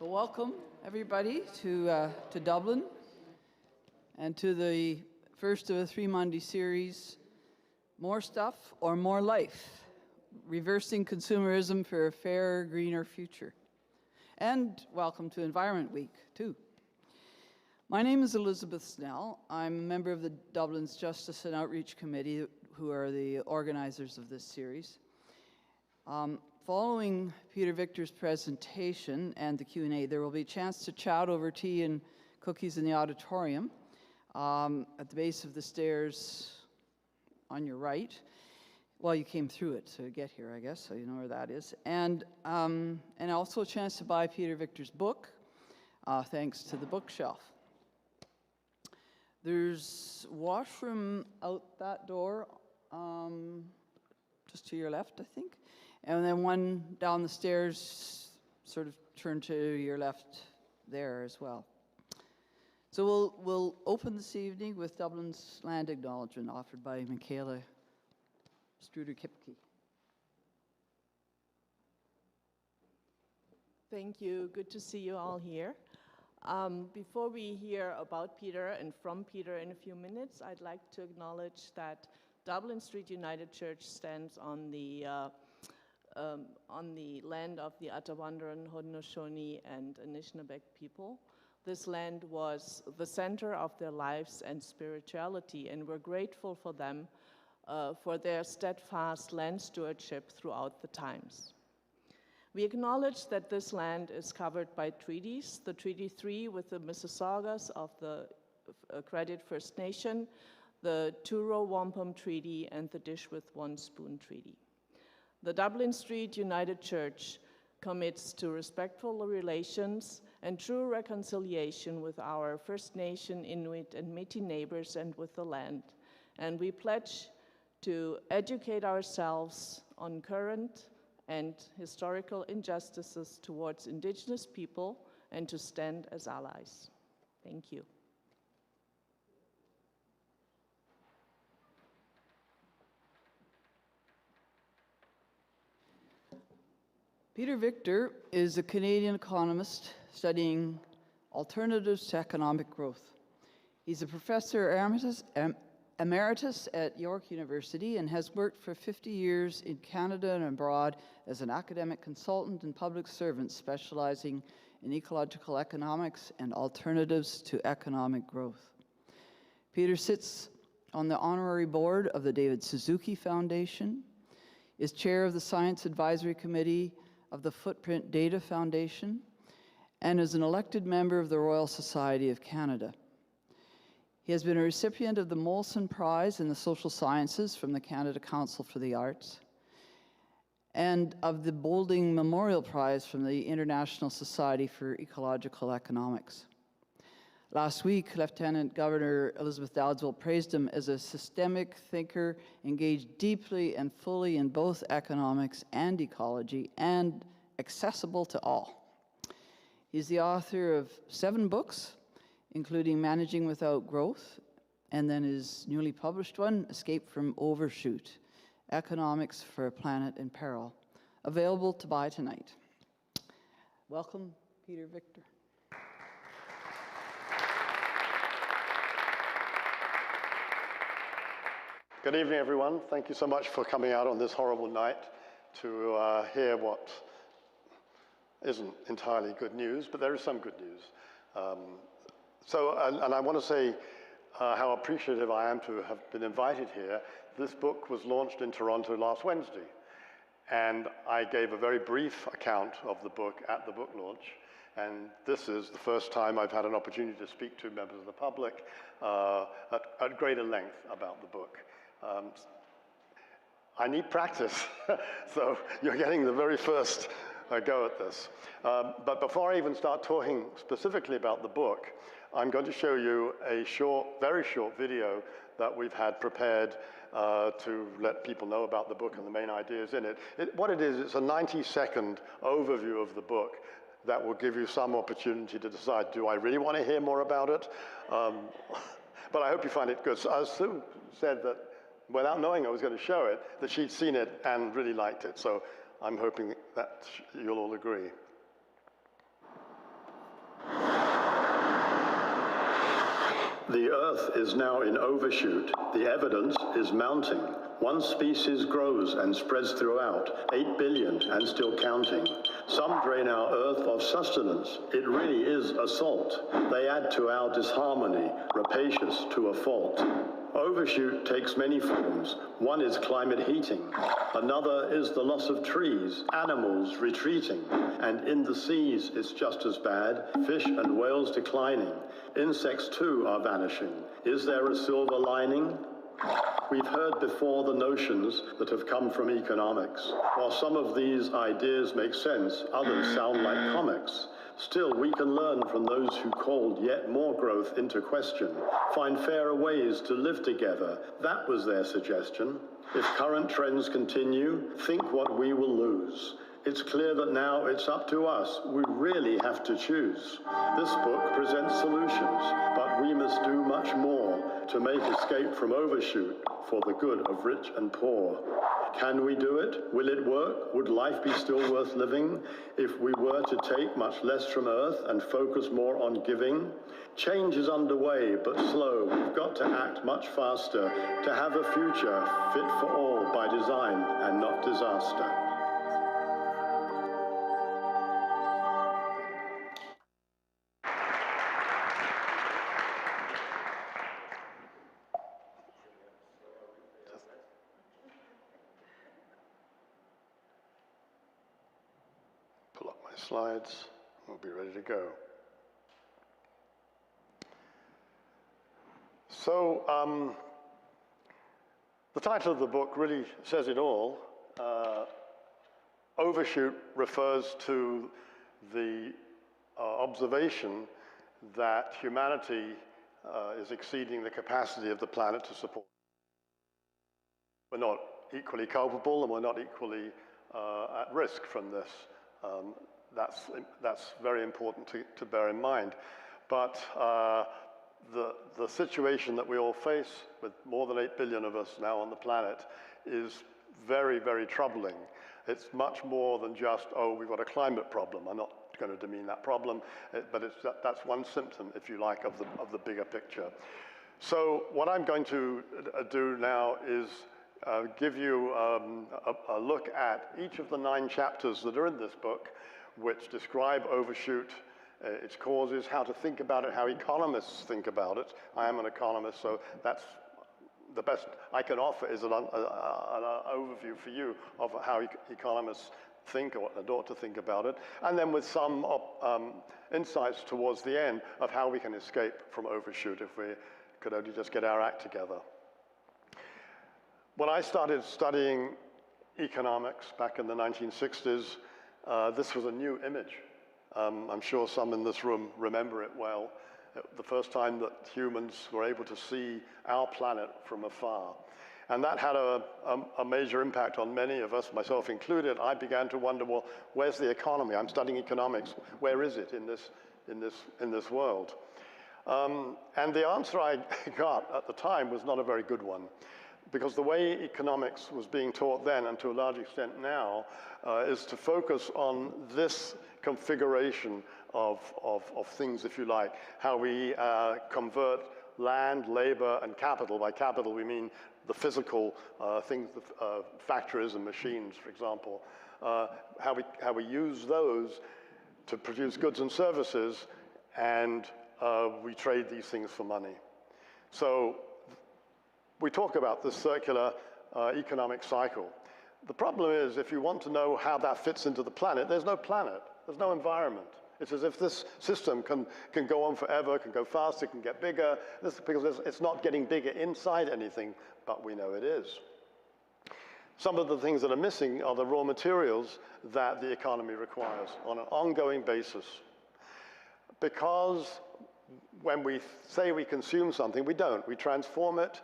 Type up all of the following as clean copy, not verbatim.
Well, welcome everybody to Dublin and to the first of a 3-Monday series, More Stuff or More Life, Reversing Consumerism for a Fairer, Greener Future. And welcome to Environment Week, too. My name is Elizabeth Snell. I'm a member of the Dublin's Justice and Outreach Committee, who are the organizers of this series. Following Peter Victor's presentation and the Q&A, there will be a chance to chat over tea and cookies in the auditorium at the base of the stairs on your right. Well, you came through it to get here, I guess, so you know where that is. And also a chance to buy Peter Victor's book, thanks to the bookshelf. There's washroom out that door, just to your left, I think. And then one down the stairs, sort of turn to your left there as well. So we'll open this evening with Dublin's land acknowledgement offered by Michaela Struder-Kipke. Thank you. Good to see you all here. Before we hear about Peter and from Peter in a few minutes, I'd like to acknowledge that Dublin Street United Church stands on the land of the Attawandaron, Haudenosaunee, and Anishinaabeg people. This land was the center of their lives and spirituality, and we're grateful for them for their steadfast land stewardship throughout the times. We acknowledge that this land is covered by treaties, the Treaty 3 with the Mississaugas of the Credit First Nation, the Truro Wampum Treaty, and the Dish with One Spoon Treaty. The Dublin Street United Church commits to respectful relations and true reconciliation with our First Nation, Inuit, and Métis neighbors and with the land. And we pledge to educate ourselves on current and historical injustices towards Indigenous people and to stand as allies. Thank you. Peter Victor is a Canadian economist studying alternatives to economic growth. He's a Professor Emeritus at York University and has worked for 50 years in Canada and abroad as an academic consultant and public servant specializing in ecological economics and alternatives to economic growth. Peter sits on the Honorary Board of the David Suzuki Foundation, is chair of the Science Advisory Committee of the Footprint Data Foundation, and is an elected member of the Royal Society of Canada. He has been a recipient of the Molson Prize in the Social Sciences from the Canada Council for the Arts, and of the Boulding Memorial Prize from the International Society for Ecological Economics. Last week, Lieutenant Governor Elizabeth Dowdeswell praised him as a systemic thinker engaged deeply and fully in both economics and ecology and accessible to all. He's the author of 7 books, including Managing Without Growth, and then his newly published one, Escape from Overshoot, Economics for a Planet in Peril, available to buy tonight. Welcome, Peter Victor. Good evening, everyone. Thank you so much for coming out on this horrible night to hear what isn't entirely good news, but there is some good news. And I want to say how appreciative I am to have been invited here. This book was launched in Toronto last Wednesday, and I gave a very brief account of the book at the book launch, and this is the first time I've had an opportunity to speak to members of the public at greater length about the book. I need practice, so you're getting the very first go at this. But before I even start talking specifically about the book, I'm going to show you a very short video that we've had prepared to let people know about the book and the main ideas in it. What it is, it's a 90-second overview of the book that will give you some opportunity to decide, do I really want to hear more about it? But I hope you find it good. So Sue said that without knowing I was going to show it, that she'd seen it and really liked it. So I'm hoping that you'll all agree. The Earth is now in overshoot. The evidence is mounting. One species grows and spreads throughout, 8 billion and still counting. Some drain our Earth of sustenance. It really is assault. They add to our disharmony, rapacious to a fault. Overshoot takes many forms. One is climate heating. Another is the loss of trees, animals retreating. And in the seas, it's just as bad. Fish and whales declining. Insects, too, are vanishing. Is there a silver lining? We've heard before the notions that have come from economics. While some of these ideas make sense, others sound like comics. Still, we can learn from those who called yet more growth into question. Find fairer ways to live together. That was their suggestion. If current trends continue, think what we will lose. It's clear that now it's up to us. We really have to choose. This book presents solutions, but we must do much more to make escape from overshoot for the good of rich and poor. Can we do it? Will it work? Would life be still worth living if we were to take much less from Earth and focus more on giving? Change is underway, but slow. We've got to act much faster to have a future fit for all by design and not disaster. Pull up my slides, we'll be ready to go. So, the title of the book really says it all. Overshoot refers to the observation that humanity is exceeding the capacity of the planet to support. We're not equally culpable and we're not equally at risk from this. That's very important to bear in mind. But the situation that we all face, with more than 8 billion of us now on the planet, is very, very troubling. It's much more than just, oh, we've got a climate problem. I'm not going to demean that problem, but that's one symptom, if you like, of the bigger picture. So what I'm going to do now is give you a look at each of the 9 chapters that are in this book, which describe overshoot, its causes, how to think about it, how economists think about it. I am an economist, so that's the best I can offer is an overview for you of how economists think or ought to think about it, and then with some insights towards the end of how we can escape from overshoot if we could only just get our act together. When I started studying economics back in the 1960s, this was a new image. I'm sure some in this room remember it well. The first time that humans were able to see our planet from afar. And that had a major impact on many of us, myself included. I began to wonder, well, where's the economy? I'm studying economics. Where is it in this world? And the answer I got at the time was not a very good one, because the way economics was being taught then, and to a large extent now, is to focus on this configuration of things, if you like, how we convert land, labor, and capital. By capital, we mean the physical things, factories and machines, for example, how we use those to produce goods and services, and we trade these things for money. So we talk about this circular economic cycle. The problem is, if you want to know how that fits into the planet, there's no planet, there's no environment. It's as if this system can go on forever, can go faster, can get bigger, because it's not getting bigger inside anything, but we know it is. Some of the things that are missing are the raw materials that the economy requires on an ongoing basis. Because when we say we consume something, we don't. We transform it,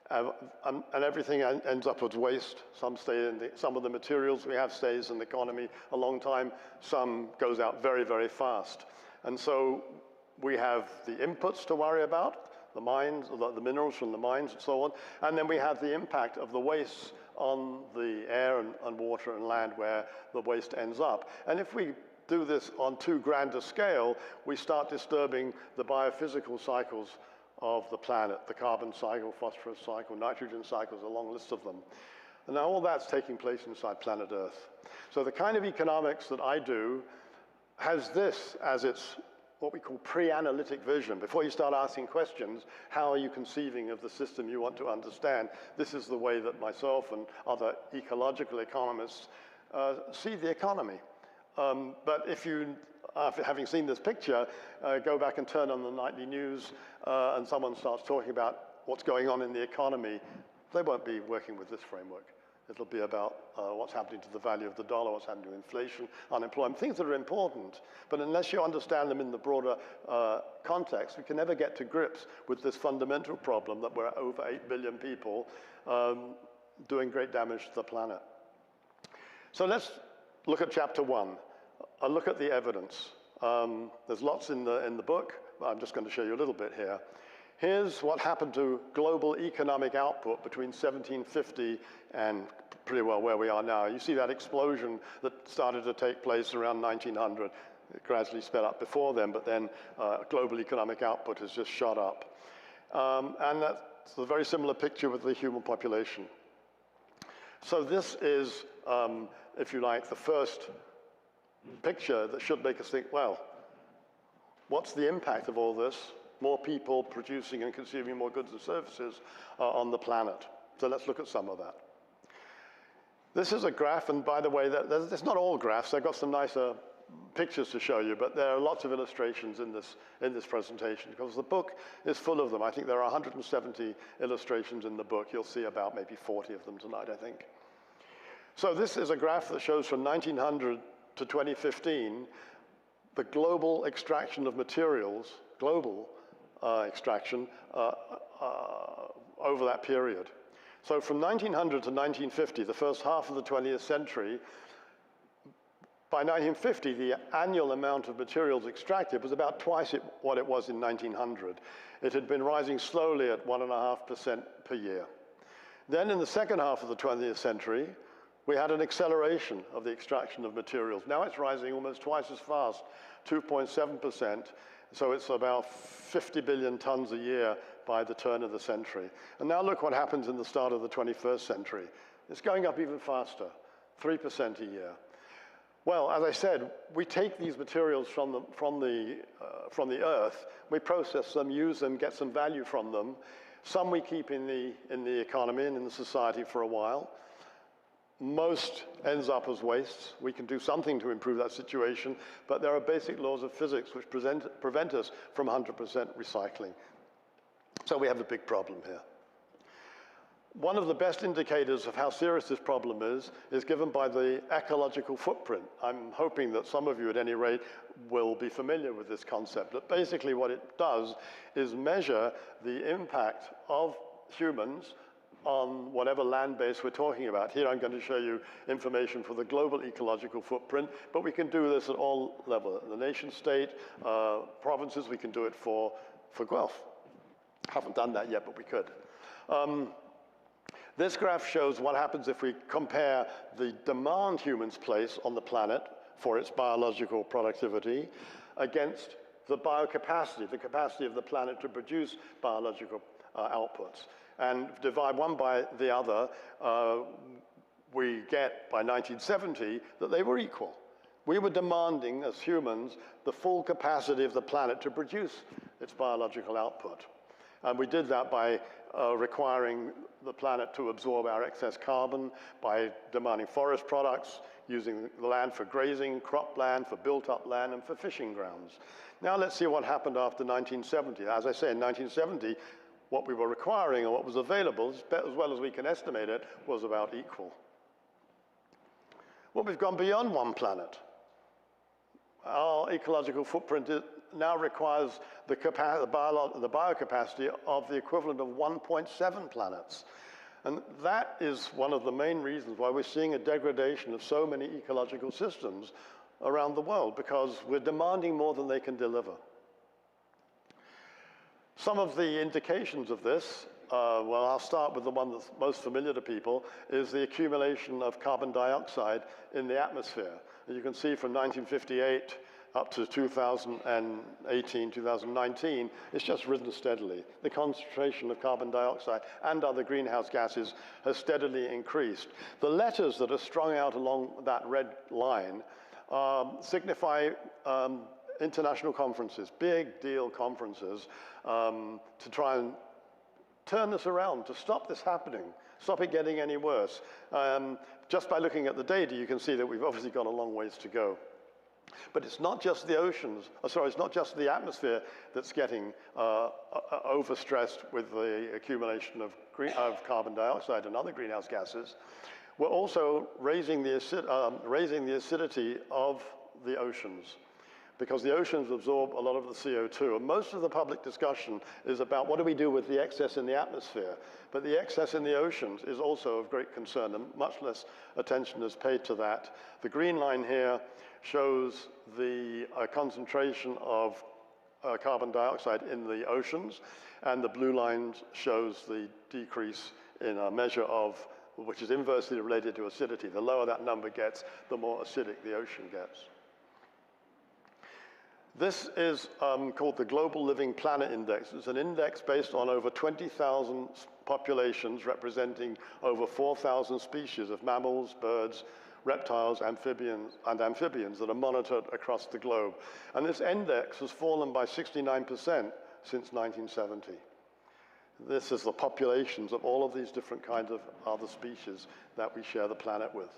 and everything ends up as waste. Some of the materials we have stays in the economy a long time. Some goes out very, very fast. And so we have the inputs to worry about, the mines, the minerals from the mines and so on. And then we have the impact of the waste on the air and water and land where the waste ends up. And if we do this on too grand a scale, we start disturbing the biophysical cycles of the planet, the carbon cycle, phosphorus cycle, nitrogen cycles, a long list of them. And now all that's taking place inside planet Earth. So the kind of economics that I do has this as its what we call pre-analytic vision. Before you start asking questions, how are you conceiving of the system you want to understand? This is the way that myself and other ecological economists see the economy. But if you, after having seen this picture, go back and turn on the nightly news and someone starts talking about what's going on in the economy, they won't be working with this framework. It'll be about what's happening to the value of the dollar, what's happening to inflation, unemployment, things that are important. But unless you understand them in the broader context, we can never get to grips with this fundamental problem that we're over 8 billion people doing great damage to the planet. So let's look at chapter 1. A look at the evidence. There's lots in the book, but I'm just going to show you a little bit here. Here's what happened to global economic output between 1750 and pretty well where we are now. You see that explosion that started to take place around 1900. It gradually sped up before then, but then global economic output has just shot up. And that's a very similar picture with the human population. So this is, if you like, the first picture that should make us think, well, what's the impact of all this? More people producing and consuming more goods and services on the planet. So let's look at some of that. This is a graph, and by the way, it's not all graphs. I've got some nicer pictures to show you, but there are lots of illustrations in this presentation because the book is full of them. I think there are 170 illustrations in the book. You'll see about maybe 40 of them tonight, I think. So this is a graph that shows from 1900 to 2015, the global extraction of materials, global extraction over that period. So from 1900 to 1950, the first half of the 20th century, by 1950, the annual amount of materials extracted was about twice what it was in 1900. It had been rising slowly at 1.5% per year. Then in the second half of the 20th century, we had an acceleration of the extraction of materials. Now it's rising almost twice as fast, 2.7%. So it's about 50 billion tons a year by the turn of the century. And now look what happens in the start of the 21st century. It's going up even faster, 3% a year. Well, as I said, we take these materials from the earth, we process them, use them, get some value from them. Some we keep in the economy and in the society for a while. Most ends up as waste. We can do something to improve that situation, but there are basic laws of physics which prevent us from 100% recycling. So we have a big problem here. One of the best indicators of how serious this problem is given by the ecological footprint. I'm hoping that some of you at any rate will be familiar with this concept. But basically what it does is measure the impact of humans on whatever land base we're talking about. Here I'm going to show you information for the global ecological footprint, but we can do this at all levels. The nation state, provinces, we can do it for Guelph. Haven't done that yet, but we could. This graph shows what happens if we compare the demand humans place on the planet for its biological productivity against the biocapacity, the capacity of the planet to produce biological outputs. And divide one by the other, we get, by 1970, that they were equal. We were demanding, as humans, the full capacity of the planet to produce its biological output. And we did that by requiring the planet to absorb our excess carbon, by demanding forest products, using the land for grazing, cropland, for built-up land, and for fishing grounds. Now let's see what happened after 1970. As I say, in 1970, what we were requiring and what was available, as well as we can estimate it, was about equal. Well, we've gone beyond one planet. Our ecological footprint now requires the biocapacity of the equivalent of 1.7 planets. And that is one of the main reasons why we're seeing a degradation of so many ecological systems around the world, because we're demanding more than they can deliver. Some of the indications of this, well, I'll start with the one that's most familiar to people, is the accumulation of carbon dioxide in the atmosphere. As you can see from 1958 up to 2018, 2019, it's just risen steadily. The concentration of carbon dioxide and other greenhouse gases has steadily increased. The letters that are strung out along that red line signify international conferences, big deal conferences, to try and turn this around, to stop this happening, stop it getting any worse. Just by looking at the data, you can see that we've obviously got a long ways to go. But it's not just the oceans, it's not just the atmosphere that's getting overstressed with the accumulation of carbon dioxide and other greenhouse gases. We're also raising the acidity of the oceans, because the oceans absorb a lot of the CO2. And most of the public discussion is about what do we do with the excess in the atmosphere. But the excess in the oceans is also of great concern, and much less attention is paid to that. The green line here shows the concentration of carbon dioxide in the oceans, and the blue line shows the decrease in a measure of, which is inversely related to acidity. The lower that number gets, the more acidic the ocean gets. This is called the Global Living Planet Index. It's an index based on over 20,000 populations representing over 4,000 species of mammals, birds, reptiles, amphibians that are monitored across the globe. And this index has fallen by 69% since 1970. This is the populations of all of these different kinds of other species that we share the planet with.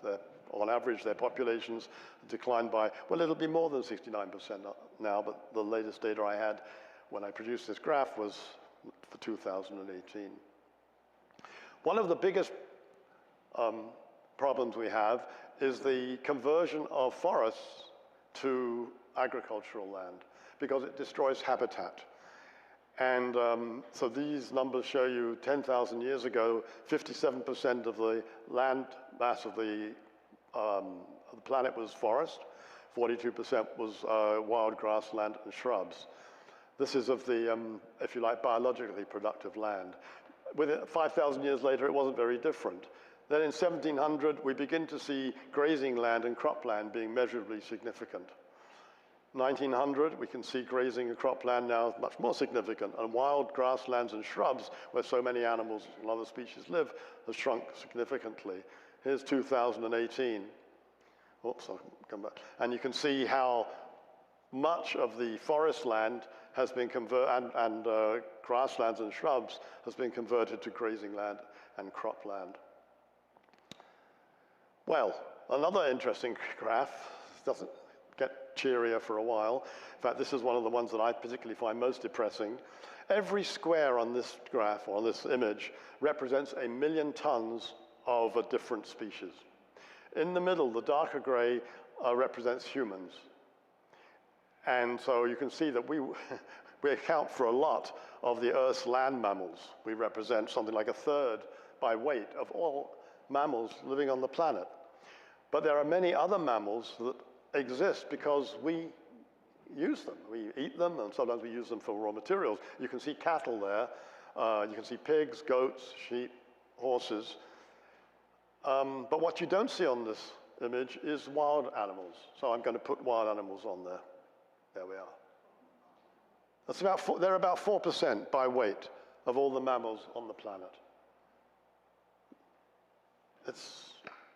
On average, their populations declined by, well, it'll be more than 69% now, but the latest data I had when I produced this graph was for 2018. One of the biggest problems we have is the conversion of forests to agricultural land, because it destroys habitat. And so these numbers show you 10,000 years ago, 57% of the land mass of the planet was forest, 42% was wild grassland and shrubs. This is of the, if you like, biologically productive land. 5,000 years later, it wasn't very different. Then in 1700, we begin to see grazing land and cropland being measurably significant. 1900, we can see grazing and cropland now much more significant, and wild grasslands and shrubs, where so many animals and other species live, has shrunk significantly. Here's 2018. Oops, I'll come back. And you can see how much of the forest land has been converted, and grasslands and shrubs has been converted to grazing land and cropland. Well, another interesting graph, doesn't get cheerier for a while. In fact, this is one of the ones that I particularly find most depressing. Every square on this graph, or on this image, represents 1 million tons of a different species. In the middle, the darker gray represents humans. And so you can see that we account for a lot of the Earth's land mammals. We represent something like 1/3 by weight of all mammals living on the planet. But there are many other mammals that exist because we use them. We eat them, and sometimes we use them for raw materials. You can see cattle there. You can see pigs, goats, sheep, horses. But what you don't see on this image is wild animals. So I'm going to put wild animals on there. There we are. That's they're about 4% by weight of all the mammals on the planet. It's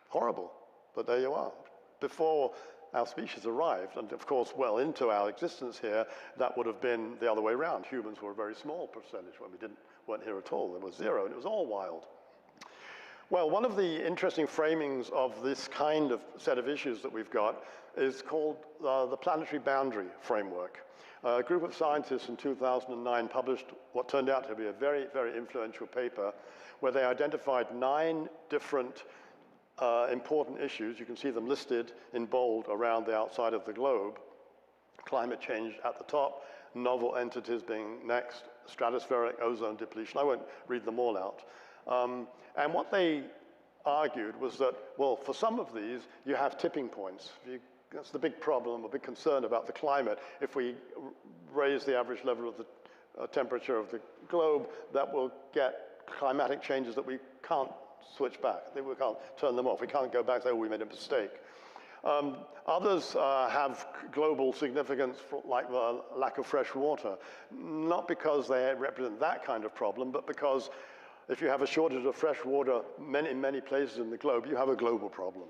horrible, but there you are. Before our species arrived, and of course well into our existence here, that would have been the other way around. Humans were a very small percentage when we weren't here at all. There was zero, and it was all wild. Well, one of the interesting framings of this kind of set of issues that we've got is called the planetary boundary framework. A group of scientists in 2009 published what turned out to be a very, very influential paper where they identified 9 different important issues. You can see them listed in bold around the outside of the globe. Climate change at the top, novel entities being next, stratospheric ozone depletion. I won't read them all out. And what they argued was that, well, for some of these, you have tipping points. That's the big problem, a big concern about the climate. If we raise the average level of the temperature of the globe, that will get climatic changes that we can't switch back. We can't turn them off. We can't go back and say, oh, we made a mistake. Others have global significance, like the lack of fresh water, not because they represent that kind of problem, but because if you have a shortage of fresh water in many places in the globe, you have a global problem.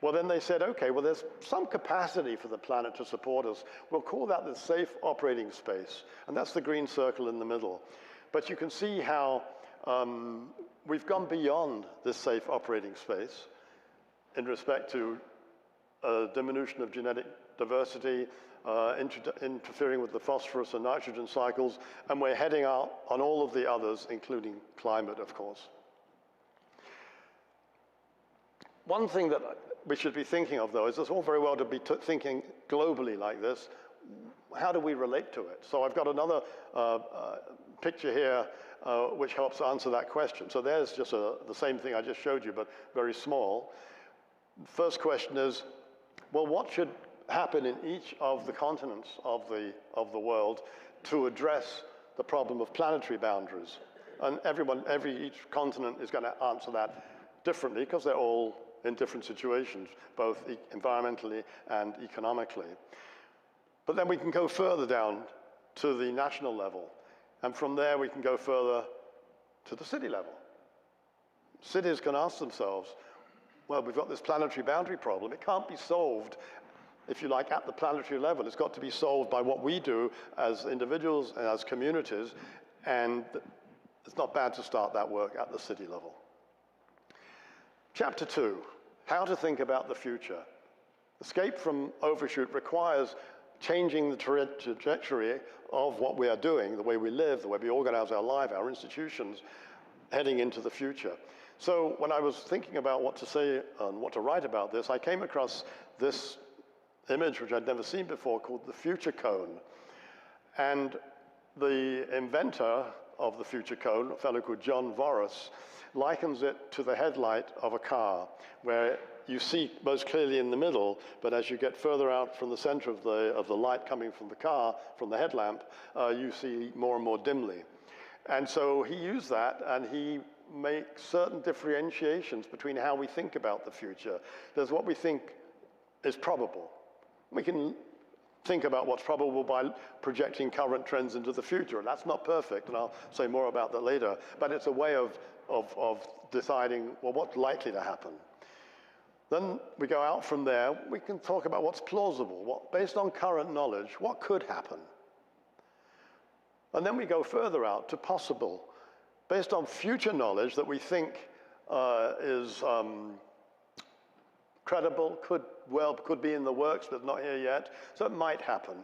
Well, then they said, okay, well, there's some capacity for the planet to support us. We'll call that the safe operating space, and that's the green circle in the middle. But you can see how we've gone beyond this safe operating space in respect to diminution of genetic diversity, interfering with the phosphorus and nitrogen cycles, and we're heading out on all of the others, including climate, of course. One thing that we should be thinking of, though, is it's all very well to be thinking globally like this. How do we relate to it? So I've got another picture here which helps answer that question. So there's just the same thing I just showed you, but very small. First question is, well, what should happen in each of the continents of the world to address the problem of planetary boundaries? And each continent is going to answer that differently because they're all in different situations, both environmentally and economically. But then we can go further down to the national level, and from there we can go further to the city level. Cities can ask themselves, well, we've got this planetary boundary problem. It can't be solved, if you like, at the planetary level. It's got to be solved by what we do as individuals and as communities, and it's not bad to start that work at the city level. Chapter 2, how to think about the future. Escape from Overshoot requires changing the trajectory of what we are doing, the way we live, the way we organize our life, our institutions, heading into the future. So when I was thinking about what to say and what to write about this, I came across this image, which I'd never seen before, called the future cone. And the inventor of the future cone, a fellow called John Voris, likens it to the headlight of a car, where you see most clearly in the middle, but as you get further out from the center of the light coming from the car, from the headlamp, you see more and more dimly. And so he used that, and he makes certain differentiations between how we think about the future. There's what we think is probable. We can think about what's probable by projecting current trends into the future, and that's not perfect, and I'll say more about that later, but it's a way of deciding, well, what's likely to happen. Then we go out from there, we can talk about what's plausible, based on current knowledge, what could happen. And then we go further out to possible, based on future knowledge that we think is credible, could be in the works, but not here yet, so it might happen.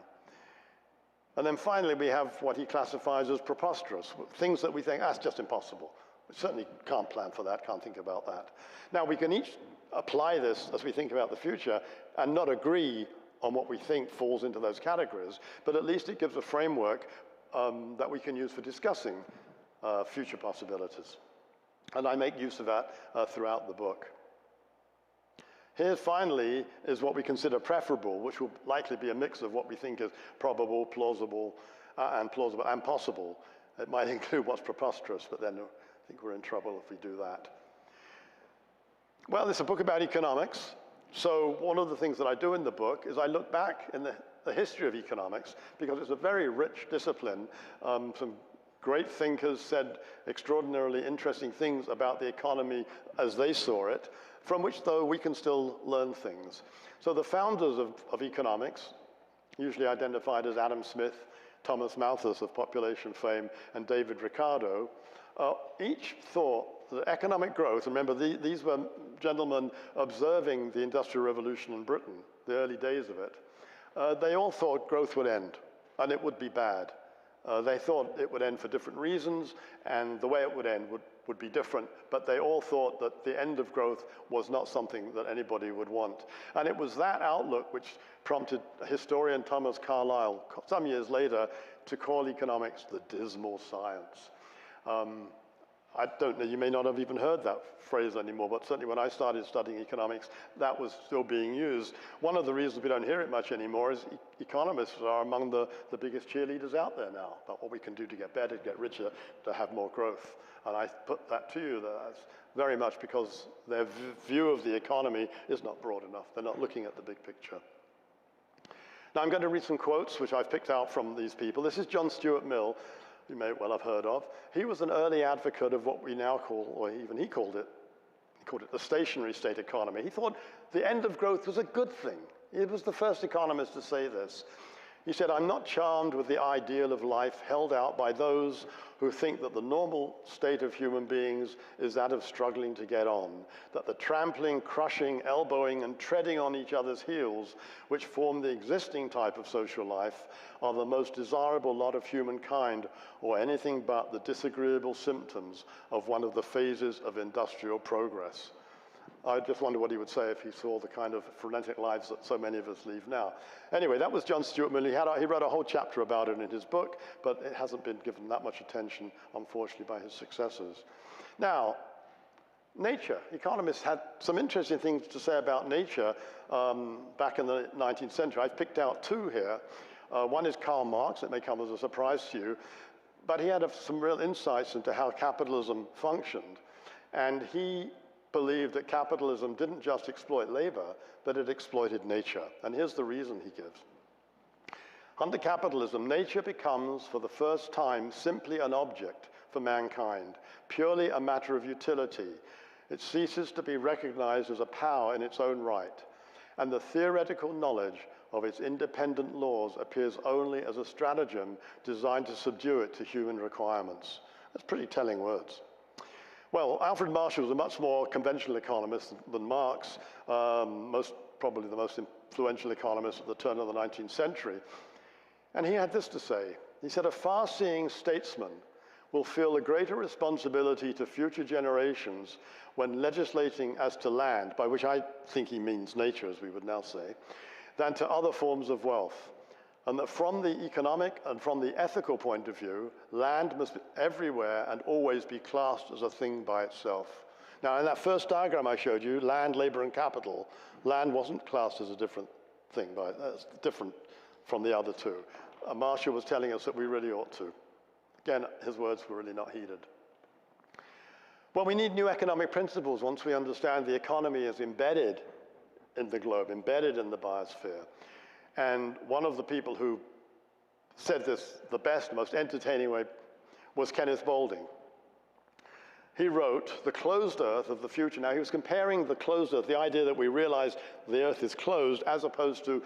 And then finally, we have what he classifies as preposterous, things that we think, that's just impossible. We certainly can't plan for that, can't think about that. Now, we can each apply this as we think about the future and not agree on what we think falls into those categories, but at least it gives a framework that we can use for discussing future possibilities. And I make use of that throughout the book. Here, finally, is what we consider preferable, which will likely be a mix of what we think is probable, plausible, and possible. It might include what's preposterous, but then I think we're in trouble if we do that. Well, it's a book about economics. So one of the things that I do in the book is I look back in the history of economics, because it's a very rich discipline. Some great thinkers said extraordinarily interesting things about the economy as they saw it, from which, though, we can still learn things. So the founders of economics, usually identified as Adam Smith, Thomas Malthus of population fame, and David Ricardo, each thought that economic growth, remember these were gentlemen observing the Industrial Revolution in Britain, the early days of it, they all thought growth would end, and it would be bad. They thought it would end for different reasons, and the way it would end would be different, but they all thought that the end of growth was not something that anybody would want. And it was that outlook which prompted historian Thomas Carlyle, some years later, to call economics the dismal science. I don't know, you may not have even heard that phrase anymore, but certainly when I started studying economics, that was still being used. One of the reasons we don't hear it much anymore is economists are among the biggest cheerleaders out there now about what we can do to get better, to get richer, to have more growth. And I put that to you, that's very much because their view of the economy is not broad enough. They're not looking at the big picture. Now I'm going to read some quotes which I've picked out from these people. This is John Stuart Mill, you may well have heard of. He was an early advocate of what we now call, or even he called it the stationary state economy. He thought the end of growth was a good thing. He was the first economist to say this. He said, "I'm not charmed with the ideal of life held out by those who think that the normal state of human beings is that of struggling to get on, that the trampling, crushing, elbowing, and treading on each other's heels, which form the existing type of social life, are the most desirable lot of humankind, or anything but the disagreeable symptoms of one of the phases of industrial progress." I just wonder what he would say if he saw the kind of frenetic lives that so many of us lead now. Anyway, that was John Stuart Mill. He wrote a whole chapter about it in his book, but it hasn't been given that much attention, unfortunately, by his successors. Now, nature. Economists had some interesting things to say about nature back in the 19th century. I've picked out two here. One is Karl Marx. It may come as a surprise to you, but he had some real insights into how capitalism functioned. And he believed that capitalism didn't just exploit labor, but it exploited nature. And here's the reason he gives. Under capitalism, nature becomes, for the first time, simply an object for mankind, purely a matter of utility. It ceases to be recognized as a power in its own right, and the theoretical knowledge of its independent laws appears only as a stratagem designed to subdue it to human requirements. That's pretty telling words. Well, Alfred Marshall was a much more conventional economist than Marx, probably the most influential economist at the turn of the 19th century. And he had this to say. He said, "A far-seeing statesman will feel a greater responsibility to future generations when legislating as to land," by which I think he means nature, as we would now say, "than to other forms of wealth. And that from the economic and from the ethical point of view, land must be everywhere and always be classed as a thing by itself." Now, in that first diagram I showed you, land, labor, and capital, land wasn't classed as a different thing, it's different from the other two. Marshall was telling us that we really ought to. Again, his words were really not heeded. Well, we need new economic principles once we understand the economy is embedded in the globe, embedded in the biosphere. And one of the people who said this the best, most entertaining way was Kenneth Boulding. He wrote, "The closed earth of the future." Now, he was comparing the closed earth, the idea that we realize the earth is closed, as opposed to,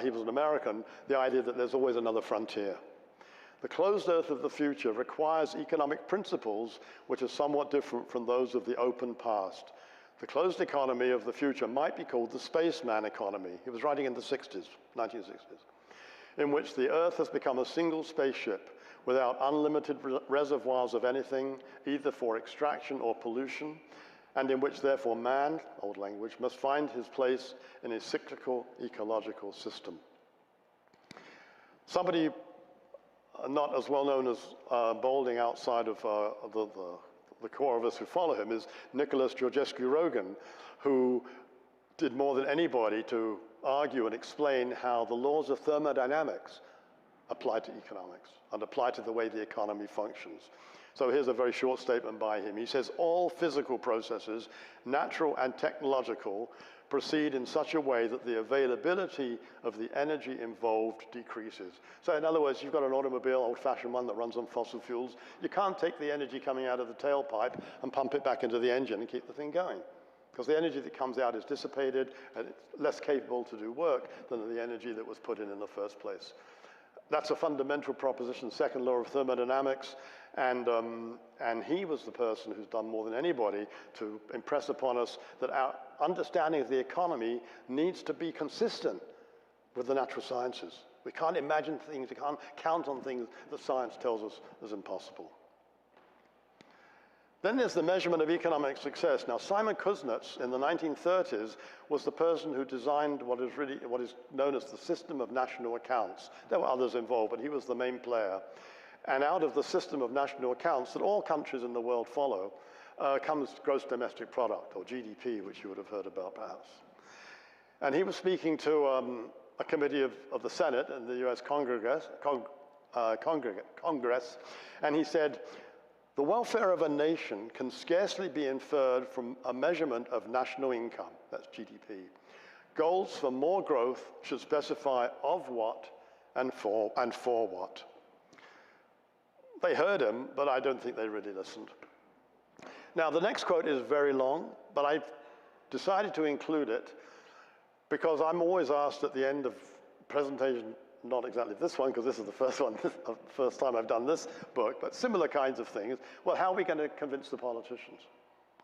he was an American, the idea that there's always another frontier. "The closed earth of the future requires economic principles which are somewhat different from those of the open past. The closed economy of the future might be called the spaceman economy." He was writing in the 1960s, "in which the Earth has become a single spaceship without unlimited reservoirs of anything, either for extraction or pollution, and in which, therefore, man, old language, must find his place in a cyclical ecological system." Somebody not as well known as Boulding outside of the core of us who follow him is Nicholas Georgescu-Roegen, who did more than anybody to argue and explain how the laws of thermodynamics apply to economics and apply to the way the economy functions. So here's a very short statement by him. He says, "All physical processes, natural and technological, proceed in such a way that the availability of the energy involved decreases." So in other words, you've got an automobile, old-fashioned one that runs on fossil fuels. You can't take the energy coming out of the tailpipe and pump it back into the engine and keep the thing going, because the energy that comes out is dissipated and it's less capable to do work than the energy that was put in the first place. That's a fundamental proposition, second law of thermodynamics, and he was the person who's done more than anybody to impress upon us that our understanding of the economy needs to be consistent with the natural sciences. We can't imagine things, we can't count on things that science tells us is impossible. Then there's the measurement of economic success. Now, Simon Kuznets in the 1930s was the person who designed what is known as the system of national accounts. There were others involved, but he was the main player. And out of the system of national accounts that all countries in the world follow comes gross domestic product, or GDP, which you would have heard about perhaps. And he was speaking to a committee of the Senate in the US Congress, and he said, "The welfare of a nation can scarcely be inferred from a measurement of national income," that's GDP. "Goals for more growth should specify of what and for what." They heard him, but I don't think they really listened. Now, the next quote is very long, but I decided to include it because I'm always asked at the end of presentation, not exactly this one, because this is the first time I've done this book, but similar kinds of things. Well, how are we going to convince the politicians?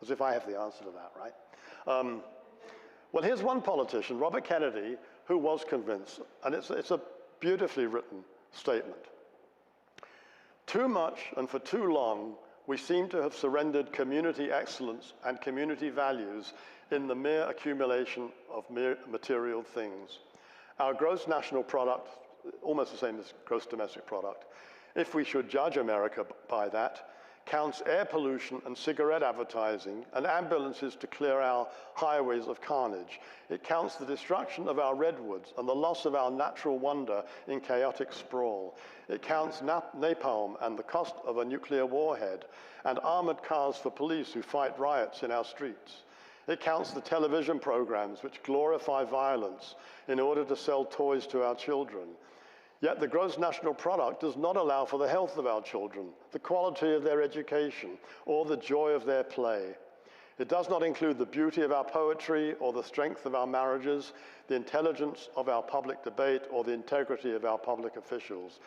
As if I have the answer to that, right? Well, here's one politician, Robert Kennedy, who was convinced, and it's a beautifully written statement. "Too much and for too long, we seem to have surrendered community excellence and community values in the mere accumulation of mere material things. Our gross national product, almost the same as gross domestic product, if we should judge America by that, counts air pollution and cigarette advertising and ambulances to clear our highways of carnage. It counts the destruction of our redwoods and the loss of our natural wonder in chaotic sprawl. It counts napalm and the cost of a nuclear warhead and armored cars for police who fight riots in our streets. It counts the television programs which glorify violence in order to sell toys to our children. Yet the gross national product does not allow for the health of our children, the quality of their education, or the joy of their play. It does not include the beauty of our poetry, or the strength of our marriages, the intelligence of our public debate, or the integrity of our public officials.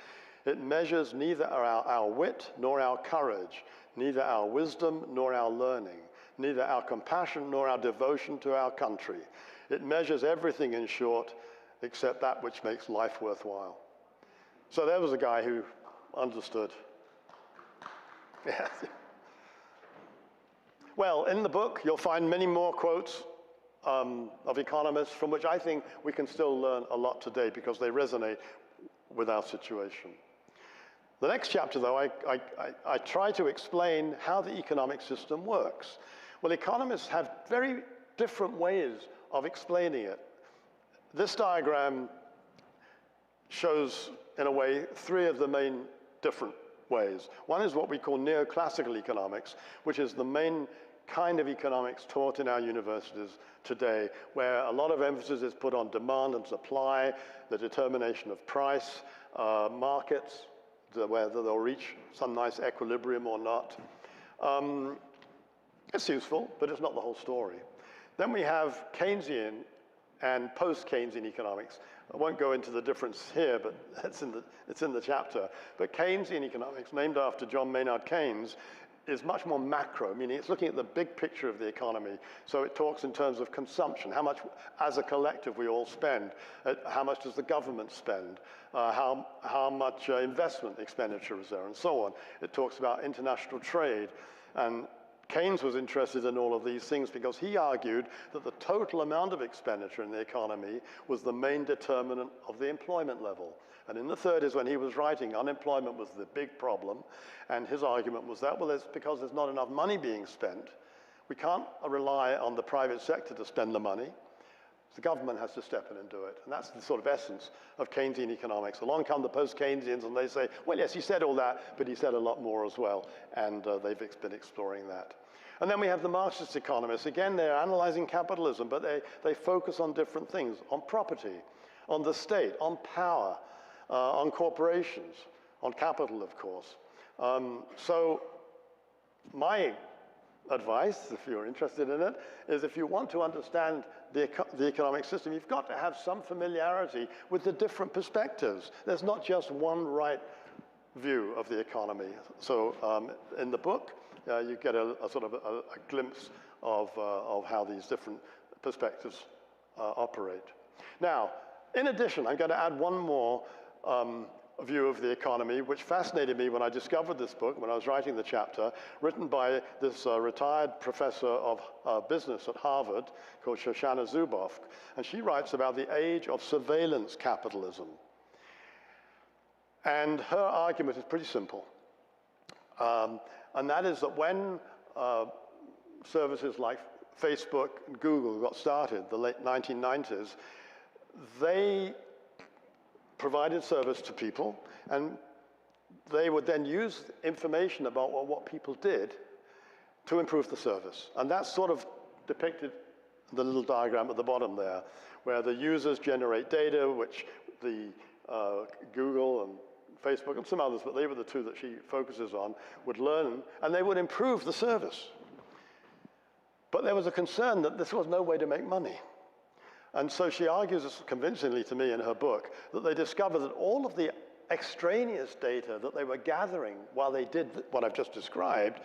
It measures neither our wit nor our courage, neither our wisdom nor our learning, neither our compassion nor our devotion to our country. It measures everything, in short, except that which makes life worthwhile." So there was a guy who understood. Yes. Well, in the book, you'll find many more quotes of economists from which I think we can still learn a lot today because they resonate with our situation. The next chapter, though, I try to explain how the economic system works. Well, economists have very different ways of explaining it. This diagram shows, in a way, three of the main different ways. One is what we call neoclassical economics, which is the main kind of economics taught in our universities today, where a lot of emphasis is put on demand and supply, the determination of price, markets, whether they'll reach some nice equilibrium or not. It's useful, but it's not the whole story. Then we have Keynesian and post-Keynesian economics. I won't go into the difference here, but it's in the chapter. But Keynesian economics, named after John Maynard Keynes, is much more macro, meaning it's looking at the big picture of the economy. So it talks in terms of consumption, how much as a collective we all spend, how much does the government spend, how much investment expenditure is there, and so on. It talks about international trade. And Keynes was interested in all of these things because he argued that the total amount of expenditure in the economy was the main determinant of the employment level. And in the 30s, when he was writing, unemployment was the big problem. And his argument was that, well, it's because there's not enough money being spent. We can't rely on the private sector to spend the money. The government has to step in and do it. And that's the sort of essence of Keynesian economics. Along come the post-Keynesians, and they say, well, yes, he said all that, but he said a lot more as well. And they've been exploring that. And then we have the Marxist economists. Again, they're analyzing capitalism, but they focus on different things, on property, on the state, on power, on corporations, on capital, of course. So my advice, if you're interested in it, is if you want to understand the economic system, you've got to have some familiarity with the different perspectives. There's not just one right view of the economy. So in the book, you get a sort of a glimpse of how these different perspectives operate. Now, in addition, I'm going to add one more view of the economy, which fascinated me when I discovered this book, when I was writing the chapter, written by this retired professor of business at Harvard called Shoshana Zuboff. And she writes about the age of surveillance capitalism. And her argument is pretty simple. And that is that when services like Facebook and Google got started, the late 1990s, they provided service to people, and they would then use information about what people did to improve the service. And that's sort of depicted in the little diagram at the bottom there, where the users generate data, which the Google and Facebook and some others, but they were the two that she focuses on, would learn, and they would improve the service. But there was a concern that this was no way to make money. And so she argues convincingly to me in her book that they discovered that all of the extraneous data that they were gathering while they did what I've just described,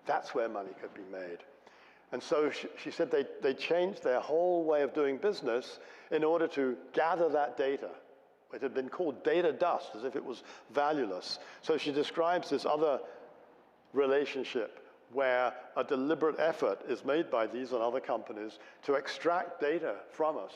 that's where money could be made. And so she said they changed their whole way of doing business in order to gather that data. It had been called data dust, as if it was valueless. So she describes this other relationship where a deliberate effort is made by these and other companies to extract data from us,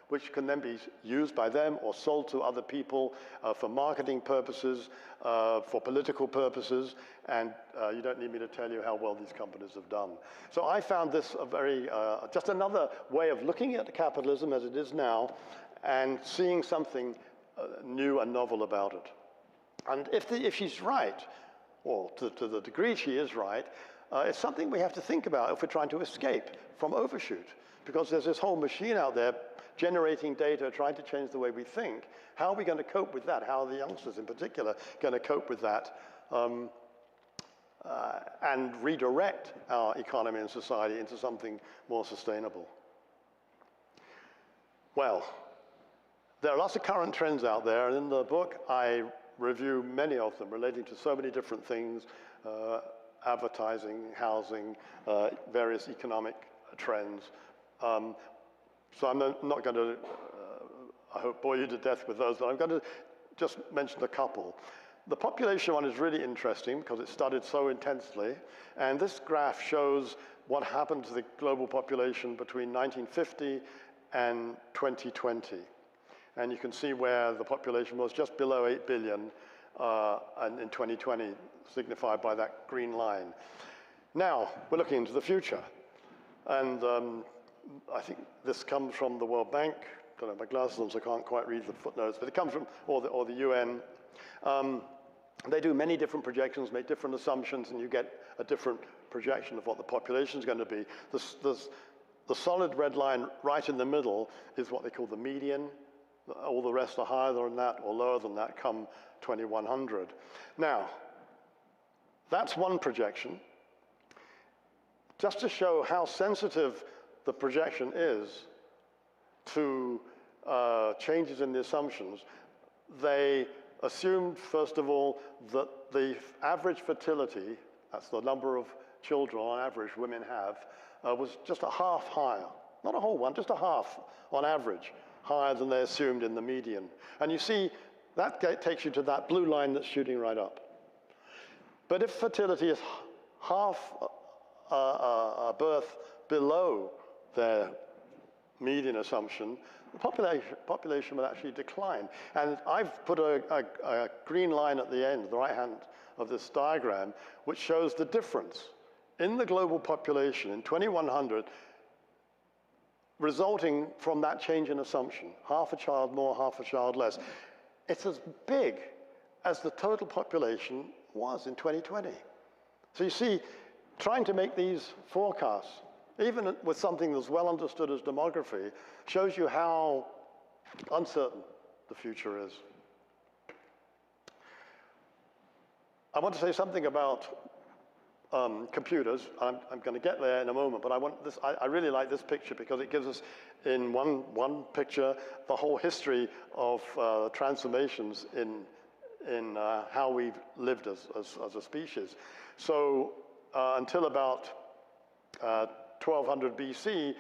which can then be used by them or sold to other people for marketing purposes, for political purposes, and you don't need me to tell you how well these companies have done. So I found this a very, just another way of looking at capitalism as it is now and seeing something new and novel about it. And if she's right, or to the degree she is right, it's something we have to think about if we're trying to escape from Overshoot, because there's this whole machine out there generating data, trying to change the way we think. How are we going to cope with that? How are the youngsters in particular going to cope with that and redirect our economy and society into something more sustainable? Well, there are lots of current trends out there, and in the book I review many of them relating to so many different things, advertising, housing, various economic trends. So I'm not going to, I hope, bore you to death with those, but I'm going to just mention a couple. The population one is really interesting because it studied so intensely, and this graph shows what happened to the global population between 1950 and 2020. And you can see where the population was just below 8 billion and in 2020, signified by that green line. Now, we're looking into the future. And I think this comes from the World Bank. I don't have my glasses on, so I can't quite read the footnotes, but it comes from, or the UN. They do many different projections, make different assumptions, and you get a different projection of what the population is going to be. The solid red line right in the middle is what they call the median. All the rest are higher than that or lower than that come 2100. Now, that's one projection. Just to show how sensitive the projection is to changes in the assumptions, they assumed, first of all, that the average fertility, that's the number of children on average women have, was just a half higher. Not a whole one, just a half on average, higher than they assumed in the median. And you see, that takes you to that blue line that's shooting right up. But if fertility is half a birth below their median assumption, the population will actually decline. And I've put a green line at the end, the right hand of this diagram, which shows the difference in the global population in 2100 resulting from that change in assumption. Half a child more, half a child less. It's as big as the total population was in 2020. So you see, trying to make these forecasts, even with something that's well understood as demography, shows you how uncertain the future is. I want to say something about computers. I'm going to get there in a moment, but I really like this picture because it gives us in one picture the whole history of transformations in how we've lived as a species. So until about 1200 BC,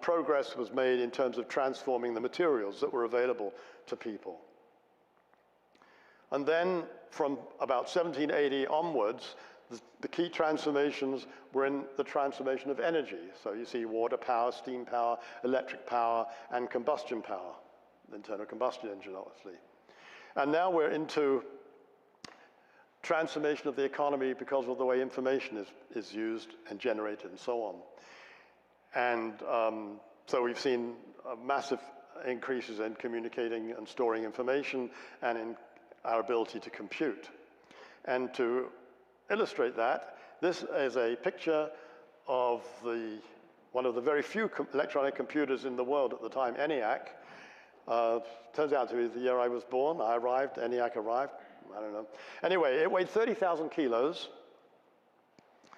progress was made in terms of transforming the materials that were available to people. And then from about 1780 onwards, the key transformations were in the transformation of energy. So you see water power, steam power, electric power, and combustion power, the internal combustion engine, obviously. And now we're into transformation of the economy because of the way information is used and generated and so on. And so we've seen massive increases in communicating and storing information and in our ability to compute. And to illustrate that, this is a picture of one of the very few electronic computers in the world at the time, ENIAC. Turns out to be the year I was born. ENIAC arrived. I don't know. Anyway, it weighed 30,000 kilos,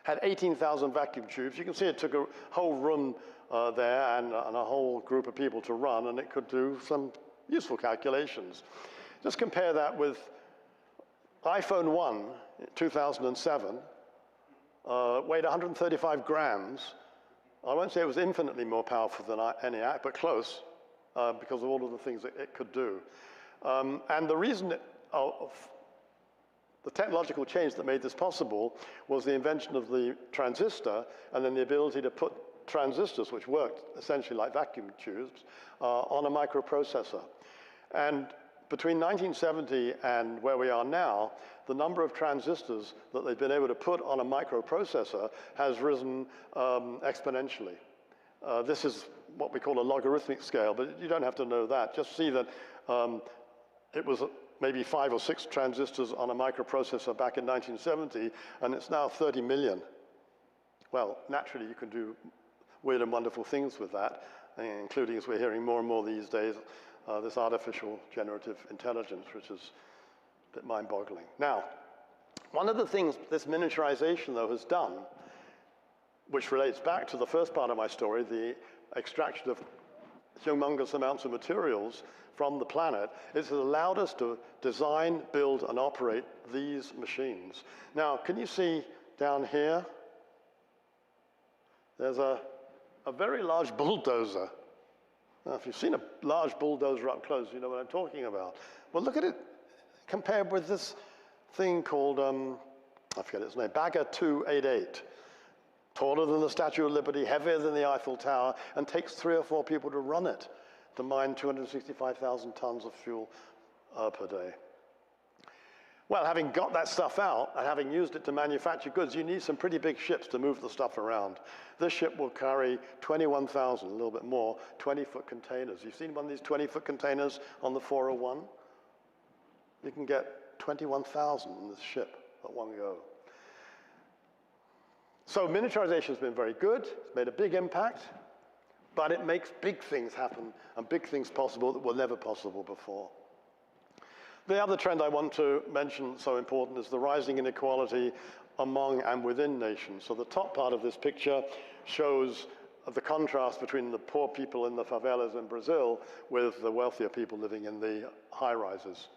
had 18,000 vacuum tubes. You can see it took a whole room there and a whole group of people to run, and it could do some useful calculations. Just compare that with iPhone 1, 2007, weighed 135 grams. I won't say it was infinitely more powerful than ENIAC, but close, because of all of the things that it could do. And the reason the technological change that made this possible was the invention of the transistor and then the ability to put transistors, which worked essentially like vacuum tubes, on a microprocessor. And between 1970 and where we are now, the number of transistors that they've been able to put on a microprocessor has risen exponentially. This is what we call a logarithmic scale, but you don't have to know that. Just see that it was maybe 5 or 6 transistors on a microprocessor back in 1970, and it's now 30 million. Well, naturally, you can do weird and wonderful things with that, including, as we're hearing more and more these days, this artificial generative intelligence, which is a bit mind-boggling. Now, one of the things this miniaturization, though, has done, which relates back to the first part of my story, the extraction of humongous amounts of materials from the planet, is it allowed us to design, build, and operate these machines. Now, can you see down here? There's a very large bulldozer. Now, if you've seen a large bulldozer up close, you know what I'm talking about. Well, look at it compared with this thing called, I forget its name, Bagger 288. Taller than the Statue of Liberty, heavier than the Eiffel Tower, and takes 3 or 4 people to run it, to mine 265,000 tons of fuel per day. Well, having got that stuff out and having used it to manufacture goods, you need some pretty big ships to move the stuff around. This ship will carry 21,000, a little bit more, 20-foot containers. You've seen one of these 20-foot containers on the 401? You can get 21,000 in this ship at one go. So miniaturization has been very good. It's made a big impact, but it makes big things happen and big things possible that were never possible before. The other trend I want to mention, so important, is the rising inequality among and within nations. So the top part of this picture shows the contrast between the poor people in the favelas in Brazil with the wealthier people living in the high-rises.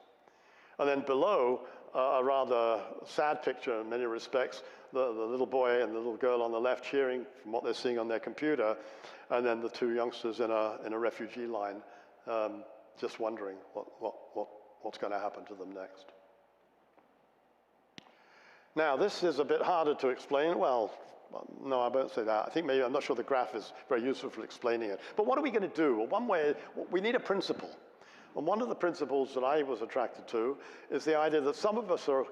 And then below, a rather sad picture in many respects, the little boy and the little girl on the left cheering from what they're seeing on their computer, and then the 2 youngsters in a refugee line just wondering what's going to happen to them next. Now, this is a bit harder to explain. Well, no, I won't say that. I think maybe, I'm not sure the graph is very useful for explaining it. But what are we going to do? Well, one way, we need a principle. And one of the principles that I was attracted to is the idea that some of us are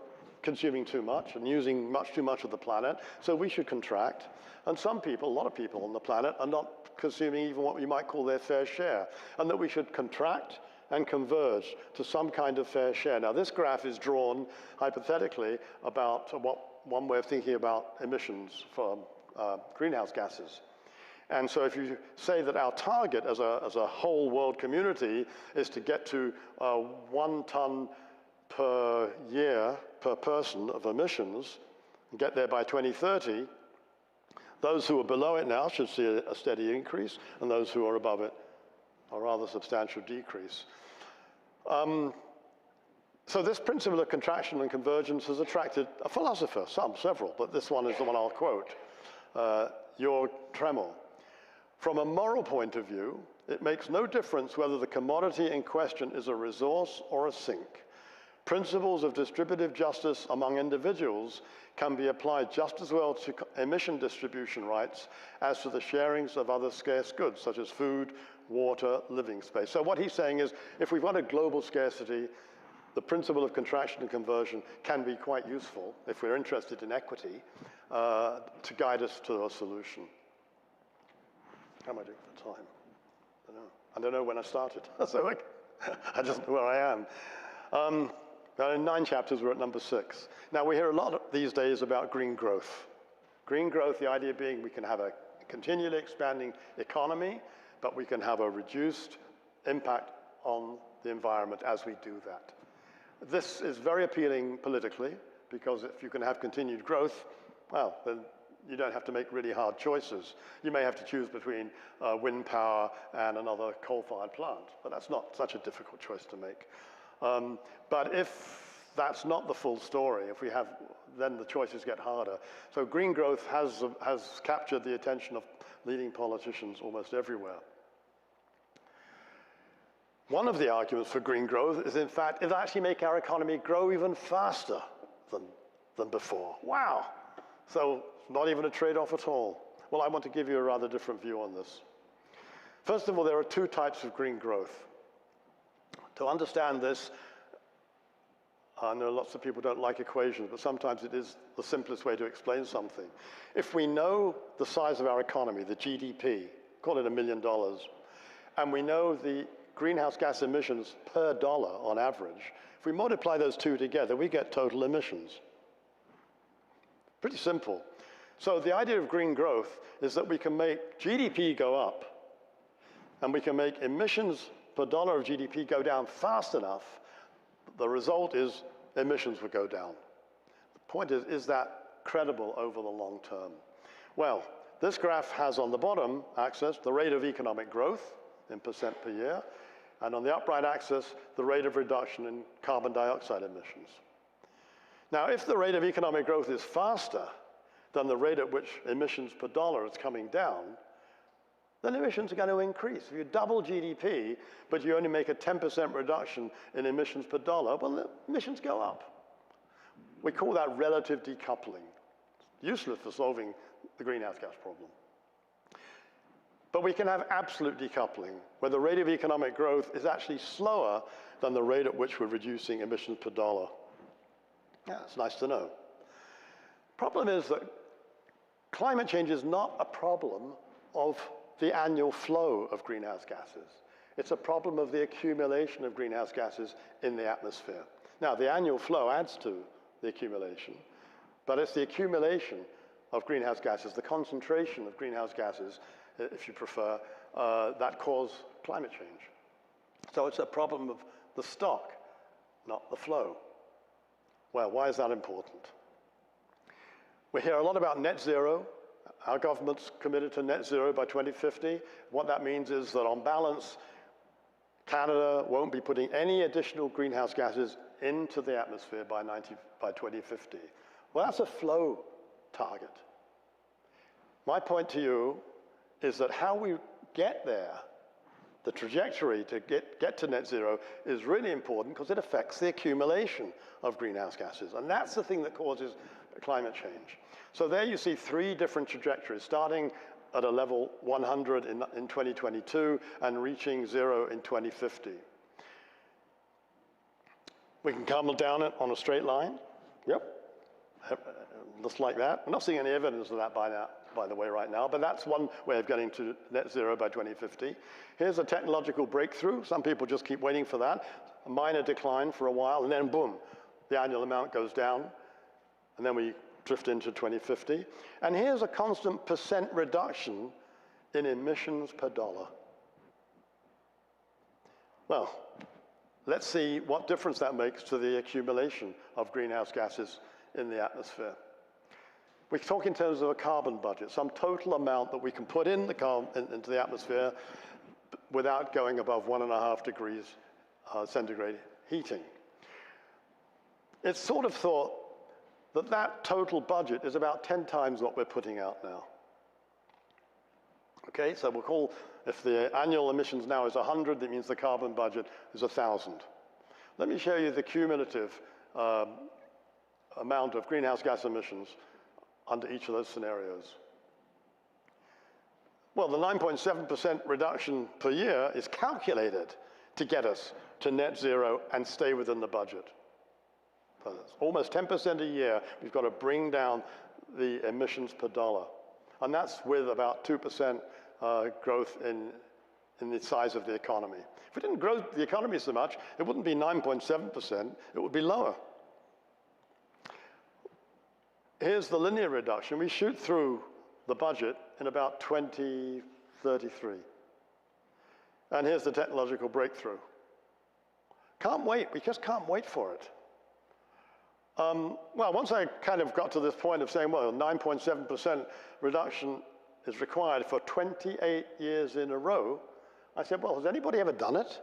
consuming too much and using much too much of the planet, so we should contract. And some people, a lot of people on the planet, are not consuming even what you might call their fair share, and that we should contract and converge to some kind of fair share. Now, this graph is drawn hypothetically about one way of thinking about emissions from greenhouse gases. And so if you say that our target as a whole world community is to get to 1 ton per year per person of emissions, and get there by 2030, those who are below it now should see a steady increase, and those who are above it a rather substantial decrease. So this principle of contraction and convergence has attracted a philosopher, several, but this one is the one I'll quote, Jörg Tremel. From a moral point of view, it makes no difference whether the commodity in question is a resource or a sink. Principles of distributive justice among individuals can be applied just as well to emission distribution rights as to the sharings of other scarce goods, such as food, water, living space. So what he's saying is, if we've got a global scarcity, the principle of contraction and conversion can be quite useful if we're interested in equity to guide us to a solution. How am I doing for time? I don't know when I started, so I just know where I am. Now in 9 chapters, we're at number 6. Now we hear a lot these days about green growth. Green growth, the idea being we can have a continually expanding economy, but we can have a reduced impact on the environment as we do that. This is very appealing politically, because if you can have continued growth, well, then you don't have to make really hard choices. You may have to choose between wind power and another coal-fired plant, but that's not such a difficult choice to make. But if that's not the full story, if we have, then the choices get harder. So green growth has captured the attention of leading politicians almost everywhere. One of the arguments for green growth is, in fact, it'll actually make our economy grow even faster than before. Wow! So not even a trade-off at all. Well, I want to give you a rather different view on this. First of all, there are 2 types of green growth. To understand this, I know lots of people don't like equations, but sometimes it is the simplest way to explain something. If we know the size of our economy, the GDP, call it $1 million, and we know the greenhouse gas emissions per dollar on average, if we multiply those 2 together, we get total emissions. Pretty simple. So the idea of green growth is that we can make GDP go up, and we can make emissions per dollar of GDP go down fast enough. The result is emissions would go down. The point is that credible over the long term? Well, this graph has on the bottom axis the rate of economic growth in percent per year, and on the upright axis, the rate of reduction in carbon dioxide emissions. Now, if the rate of economic growth is faster than the rate at which emissions per dollar is coming down, then emissions are going to increase. If you double GDP, but you only make a 10% reduction in emissions per dollar, well, the emissions go up. We call that relative decoupling. It's useless for solving the greenhouse gas problem. But we can have absolute decoupling, where the rate of economic growth is actually slower than the rate at which we're reducing emissions per dollar. Yeah, it's nice to know. Problem is that climate change is not a problem of the annual flow of greenhouse gases. It's a problem of the accumulation of greenhouse gases in the atmosphere. Now, the annual flow adds to the accumulation, but it's the accumulation of greenhouse gases, the concentration of greenhouse gases, if you prefer, that cause climate change. So it's a problem of the stock, not the flow. Well, why is that important? We hear a lot about net zero. Our government's committed to net zero by 2050. What that means is that on balance, Canada won't be putting any additional greenhouse gases into the atmosphere by 2050. Well, that's a flow target. My point to you is that how we get there, the trajectory to get to net zero, is really important because it affects the accumulation of greenhouse gases. And that's the thing that causes climate change. So there you see 3 different trajectories, starting at a level 100 in 2022 and reaching 0 in 2050. We can come down it on a straight line. Yep, just like that. I'm not seeing any evidence of that by the way, right now, but that's one way of getting to net zero by 2050. Here's a technological breakthrough. Some people just keep waiting for that. A minor decline for a while, and then boom, the annual amount goes down, and then we drift into 2050. And here's a constant % reduction in emissions per dollar. Well, let's see what difference that makes to the accumulation of greenhouse gases in the atmosphere. We talk in terms of a carbon budget, some total amount that we can put in into the atmosphere without going above 1.5 degrees centigrade heating. It's sort of thought that that total budget is about 10 times what we're putting out now. Okay, so we'll call, if the annual emissions now is 100, that means the carbon budget is 1,000. Let me show you the cumulative amount of greenhouse gas emissions under each of those scenarios. Well, the 9.7% reduction per year is calculated to get us to net zero and stay within the budget. So that's almost 10% a year, we've got to bring down the emissions per dollar. And that's with about 2% growth in the size of the economy. If we didn't grow the economy so much, it wouldn't be 9.7%, it would be lower. Here's the linear reduction. We shoot through the budget in about 2033. And here's the technological breakthrough. Can't wait, we just can't wait for it. Well, once I kind of got to this point of saying, well, 9.7% reduction is required for 28 years in a row, I said, well, has anybody ever done it?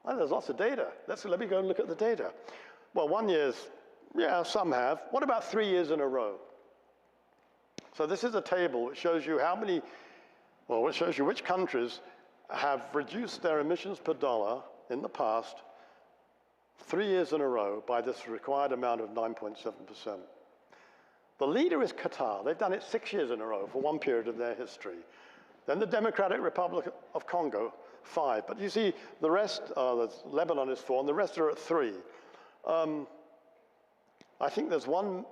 Well, there's lots of data. Let me go and look at the data. Well, 1 year's, yeah, some have. What about 3 years in a row? So this is a table which shows you how many, well, it shows you which countries have reduced their emissions per dollar in the past 3 years in a row by this required amount of 9.7%. The leader is Qatar. They've done it 6 years in a row for one period of their history. Then the Democratic Republic of Congo, 5. But you see, the rest, Lebanon is 4, and the rest are at 3. I think there's one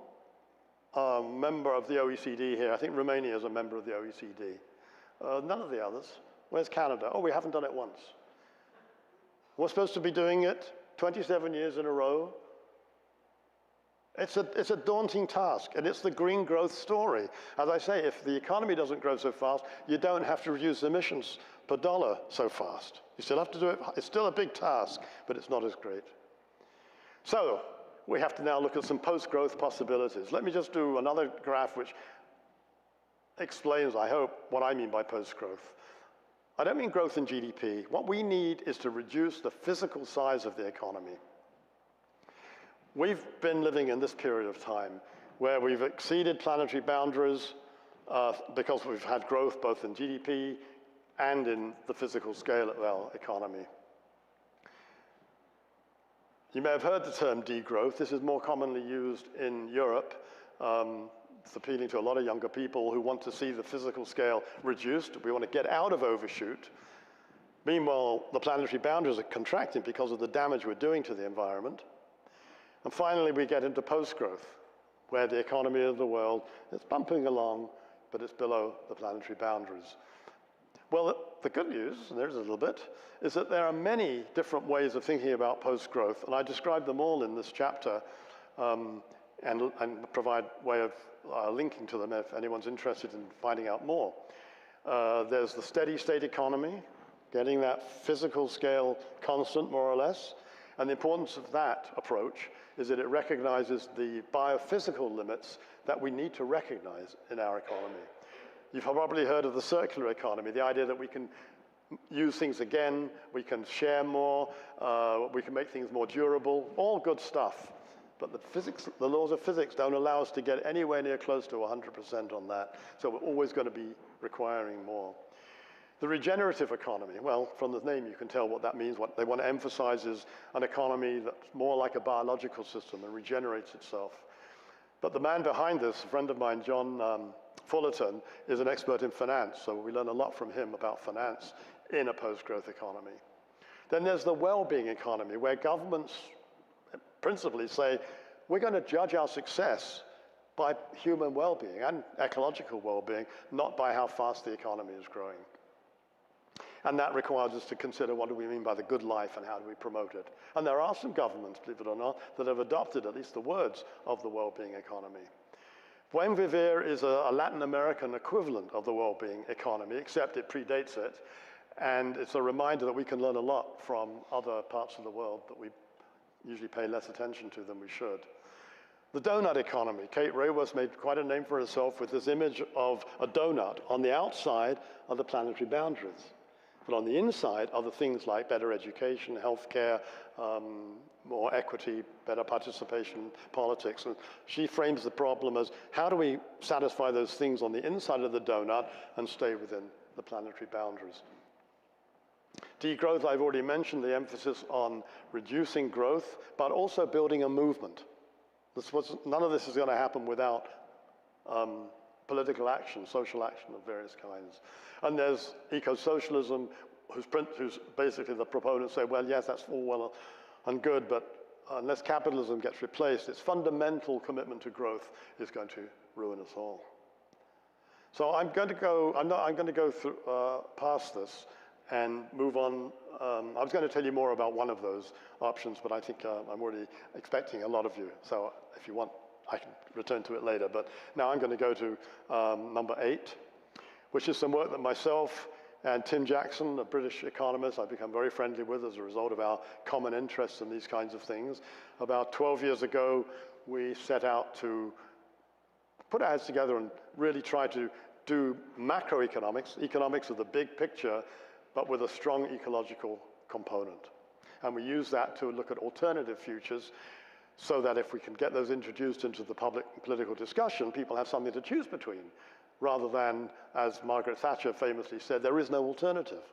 member of the OECD here. I think Romania is a member of the OECD. None of the others. Where's Canada? Oh, we haven't done it once. We're supposed to be doing it 27 years in a row. It's a daunting task, and it's the green growth story. As I say, if the economy doesn't grow so fast, you don't have to reduce emissions per dollar so fast. You still have to do it. It's still a big task, but it's not as great. So we have to now look at some post-growth possibilities. Let me just do another graph which explains, I hope, what I mean by post-growth. I don't mean growth in GDP. What we need is to reduce the physical size of the economy. We've been living in this period of time where we've exceeded planetary boundaries because we've had growth both in GDP and in the physical scale of our economy. You may have heard the term degrowth. This is more commonly used in Europe. It's appealing to a lot of younger people who want to see the physical scale reduced. We want to get out of overshoot. Meanwhile, the planetary boundaries are contracting because of the damage we're doing to the environment. And finally, we get into post-growth, where the economy of the world is bumping along, but it's below the planetary boundaries. Well, the good news, and there's a little bit, is that there are many different ways of thinking about post-growth, and I describe them all in this chapter and provide a way of linking to them if anyone's interested in finding out more. There's the steady state economy, getting that physical scale constant, more or less, and the importance of that approach is that it recognizes the biophysical limits that we need to recognize in our economy. You've probably heard of the circular economy, the idea that we can use things again, we can share more, we can make things more durable, all good stuff. But the laws of physics don't allow us to get anywhere near close to 100% on that. So we're always going to be requiring more. The regenerative economy, well, from the name you can tell what that means. What they want to emphasize is an economy that's more like a biological system and regenerates itself. But the man behind this, a friend of mine, John Fullerton, is an expert in finance, so we learn a lot from him about finance in a post-growth economy. Then there's the well-being economy, where governments principally say, we're going to judge our success by human well-being and ecological well-being, not by how fast the economy is growing. And that requires us to consider what do we mean by the good life and how do we promote it. And there are some governments, believe it or not, that have adopted at least the words of the well-being economy. Buen Vivir is a Latin American equivalent of the well-being economy, except it predates it. And it's a reminder that we can learn a lot from other parts of the world that we usually pay less attention to than we should. The donut economy. Kate Raworth made quite a name for herself with this image of a donut. On the outside are the planetary boundaries. But on the inside are the things like better education, healthcare, more equity, better participation, politics. And she frames the problem as, how do we satisfy those things on the inside of the donut and stay within the planetary boundaries? Degrowth, I've already mentioned, the emphasis on reducing growth, but also building a movement. None of this is going to happen without political action, social action of various kinds. And there's eco-socialism, who's basically the proponents say, well, yes, that's all well and good, but unless capitalism gets replaced, its fundamental commitment to growth is going to ruin us all. So I'm going to go through, past this and move on. I was going to tell you more about one of those options, but I think I'm already expecting a lot of you. So if you want, I can return to it later. But now I'm going to go to number 8, which is some work that myself and Tim Jackson, a British economist, I've become very friendly with as a result of our common interests in these kinds of things. About 12 years ago, we set out to put our heads together and really try to do macroeconomics, economics of the big picture, but with a strong ecological component. And we use that to look at alternative futures so that if we can get those introduced into the public and political discussion, people have something to choose between, rather than, as Margaret Thatcher famously said, there is no alternative.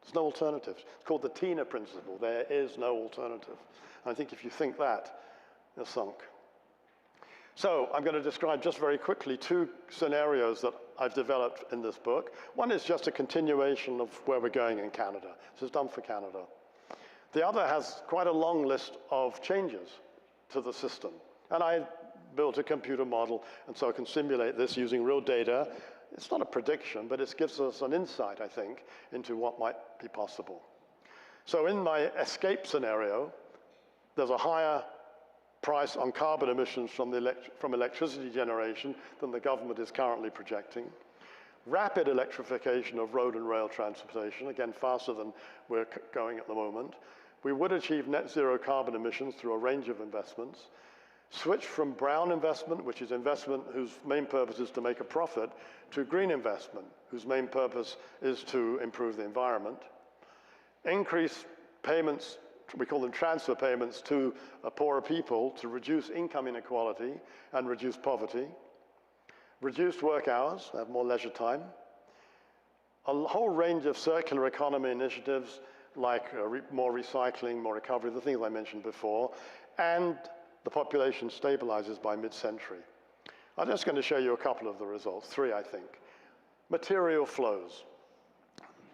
There's no alternative. It's called the Tina principle. There is no alternative. And I think if you think that, you're sunk. So I'm going to describe just very quickly 2 scenarios that I've developed in this book. One is just a continuation of where we're going in Canada. This is done for Canada. The other has quite a long list of changes to the system. And I built a computer model, and so I can simulate this using real data. It's not a prediction, but it gives us an insight, I think, into what might be possible. So in my escape scenario, there's a higher price on carbon emissions from electricity generation than the government is currently projecting. Rapid electrification of road and rail transportation, again, faster than we're going at the moment. We would achieve net zero carbon emissions through a range of investments. Switch from brown investment, which is investment whose main purpose is to make a profit, to green investment, whose main purpose is to improve the environment. Increase payments, we call them transfer payments, to poorer people to reduce income inequality and reduce poverty. Reduced work hours, have more leisure time. A whole range of circular economy initiatives like more recycling, more recovery, the things I mentioned before, and the population stabilizes by mid-century. I'm just going to show you a couple of the results, 3, I think. Material flows.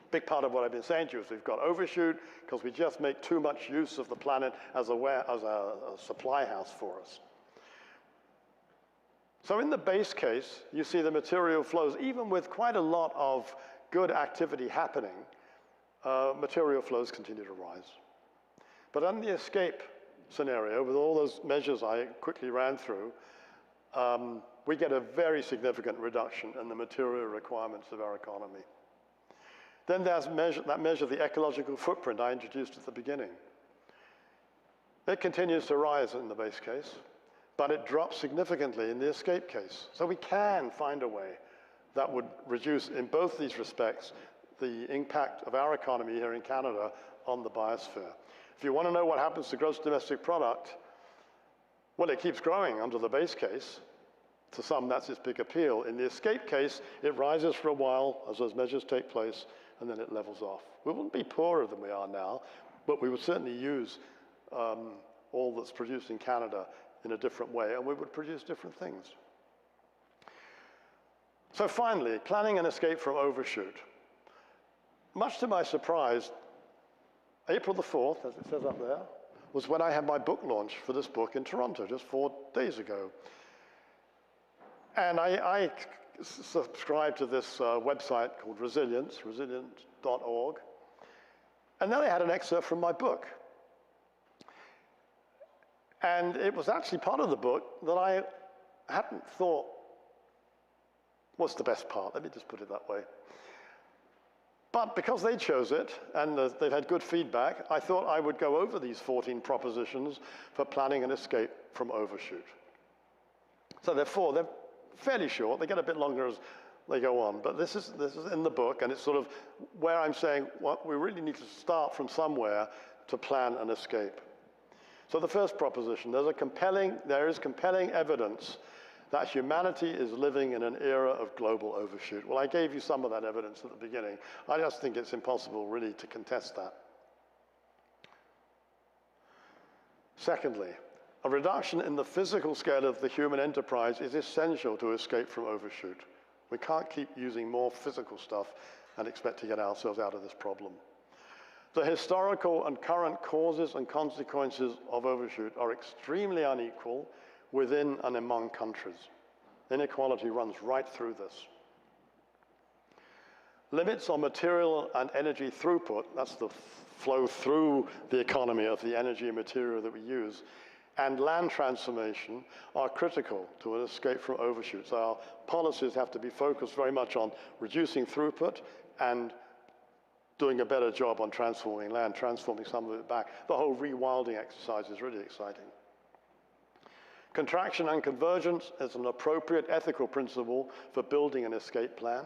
Big part of what I've been saying to you is we've got overshoot because we just make too much use of the planet as a supply house for us. So in the base case, you see the material flows, even with quite a lot of good activity happening, material flows continue to rise. But on the escape scenario, with all those measures I quickly ran through, we get a very significant reduction in the material requirements of our economy. Then there's that measure, the ecological footprint I introduced at the beginning. It continues to rise in the base case, but it drops significantly in the escape case. So we can find a way that would reduce, in both these respects, the impact of our economy here in Canada on the biosphere. If you want to know what happens to gross domestic product, well, it keeps growing under the base case. To some, that's its big appeal. In the escape case, it rises for a while as those measures take place, and then it levels off. We wouldn't be poorer than we are now, but we would certainly use all that's produced in Canada in a different way, and we would produce different things. So finally, planning an escape from overshoot. Much to my surprise, April the 4th, as it says up there, was when I had my book launch for this book in Toronto, just 4 days ago. And I subscribed to this website called Resilience, resilient.org. And then I had an excerpt from my book. And it was actually part of the book that I hadn't thought was the best part. Let me just put it that way. But because they chose it, and they've had good feedback, I thought I would go over these 14 propositions for planning an escape from overshoot. So they're fairly short. They get a bit longer as they go on. But this is in the book, and it's sort of where I'm saying we really need to start from somewhere to plan an escape. So the first proposition, there is compelling evidence that humanity is living in an era of global overshoot. Well, I gave you some of that evidence at the beginning. I just think it's impossible really to contest that. Secondly, a reduction in the physical scale of the human enterprise is essential to escape from overshoot. We can't keep using more physical stuff and expect to get ourselves out of this problem. The historical and current causes and consequences of overshoot are extremely unequal within and among countries. Inequality runs right through this. Limits on material and energy throughput, that's the flow through the economy of the energy and material that we use, and land transformation are critical to an escape from overshoot. So our policies have to be focused very much on reducing throughput and doing a better job on transforming land, transforming some of it back. The whole rewilding exercise is really exciting. Contraction and convergence is an appropriate ethical principle for building an escape plan.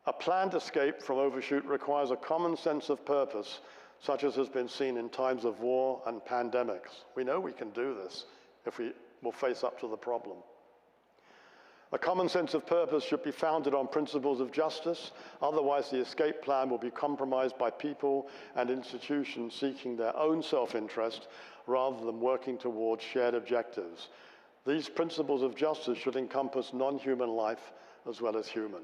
A planned escape from overshoot requires a common sense of purpose, such as has been seen in times of war and pandemics. We know we can do this if we will face up to the problem. A common sense of purpose should be founded on principles of justice, otherwise the escape plan will be compromised by people and institutions seeking their own self-interest rather than working towards shared objectives. These principles of justice should encompass non-human life as well as human.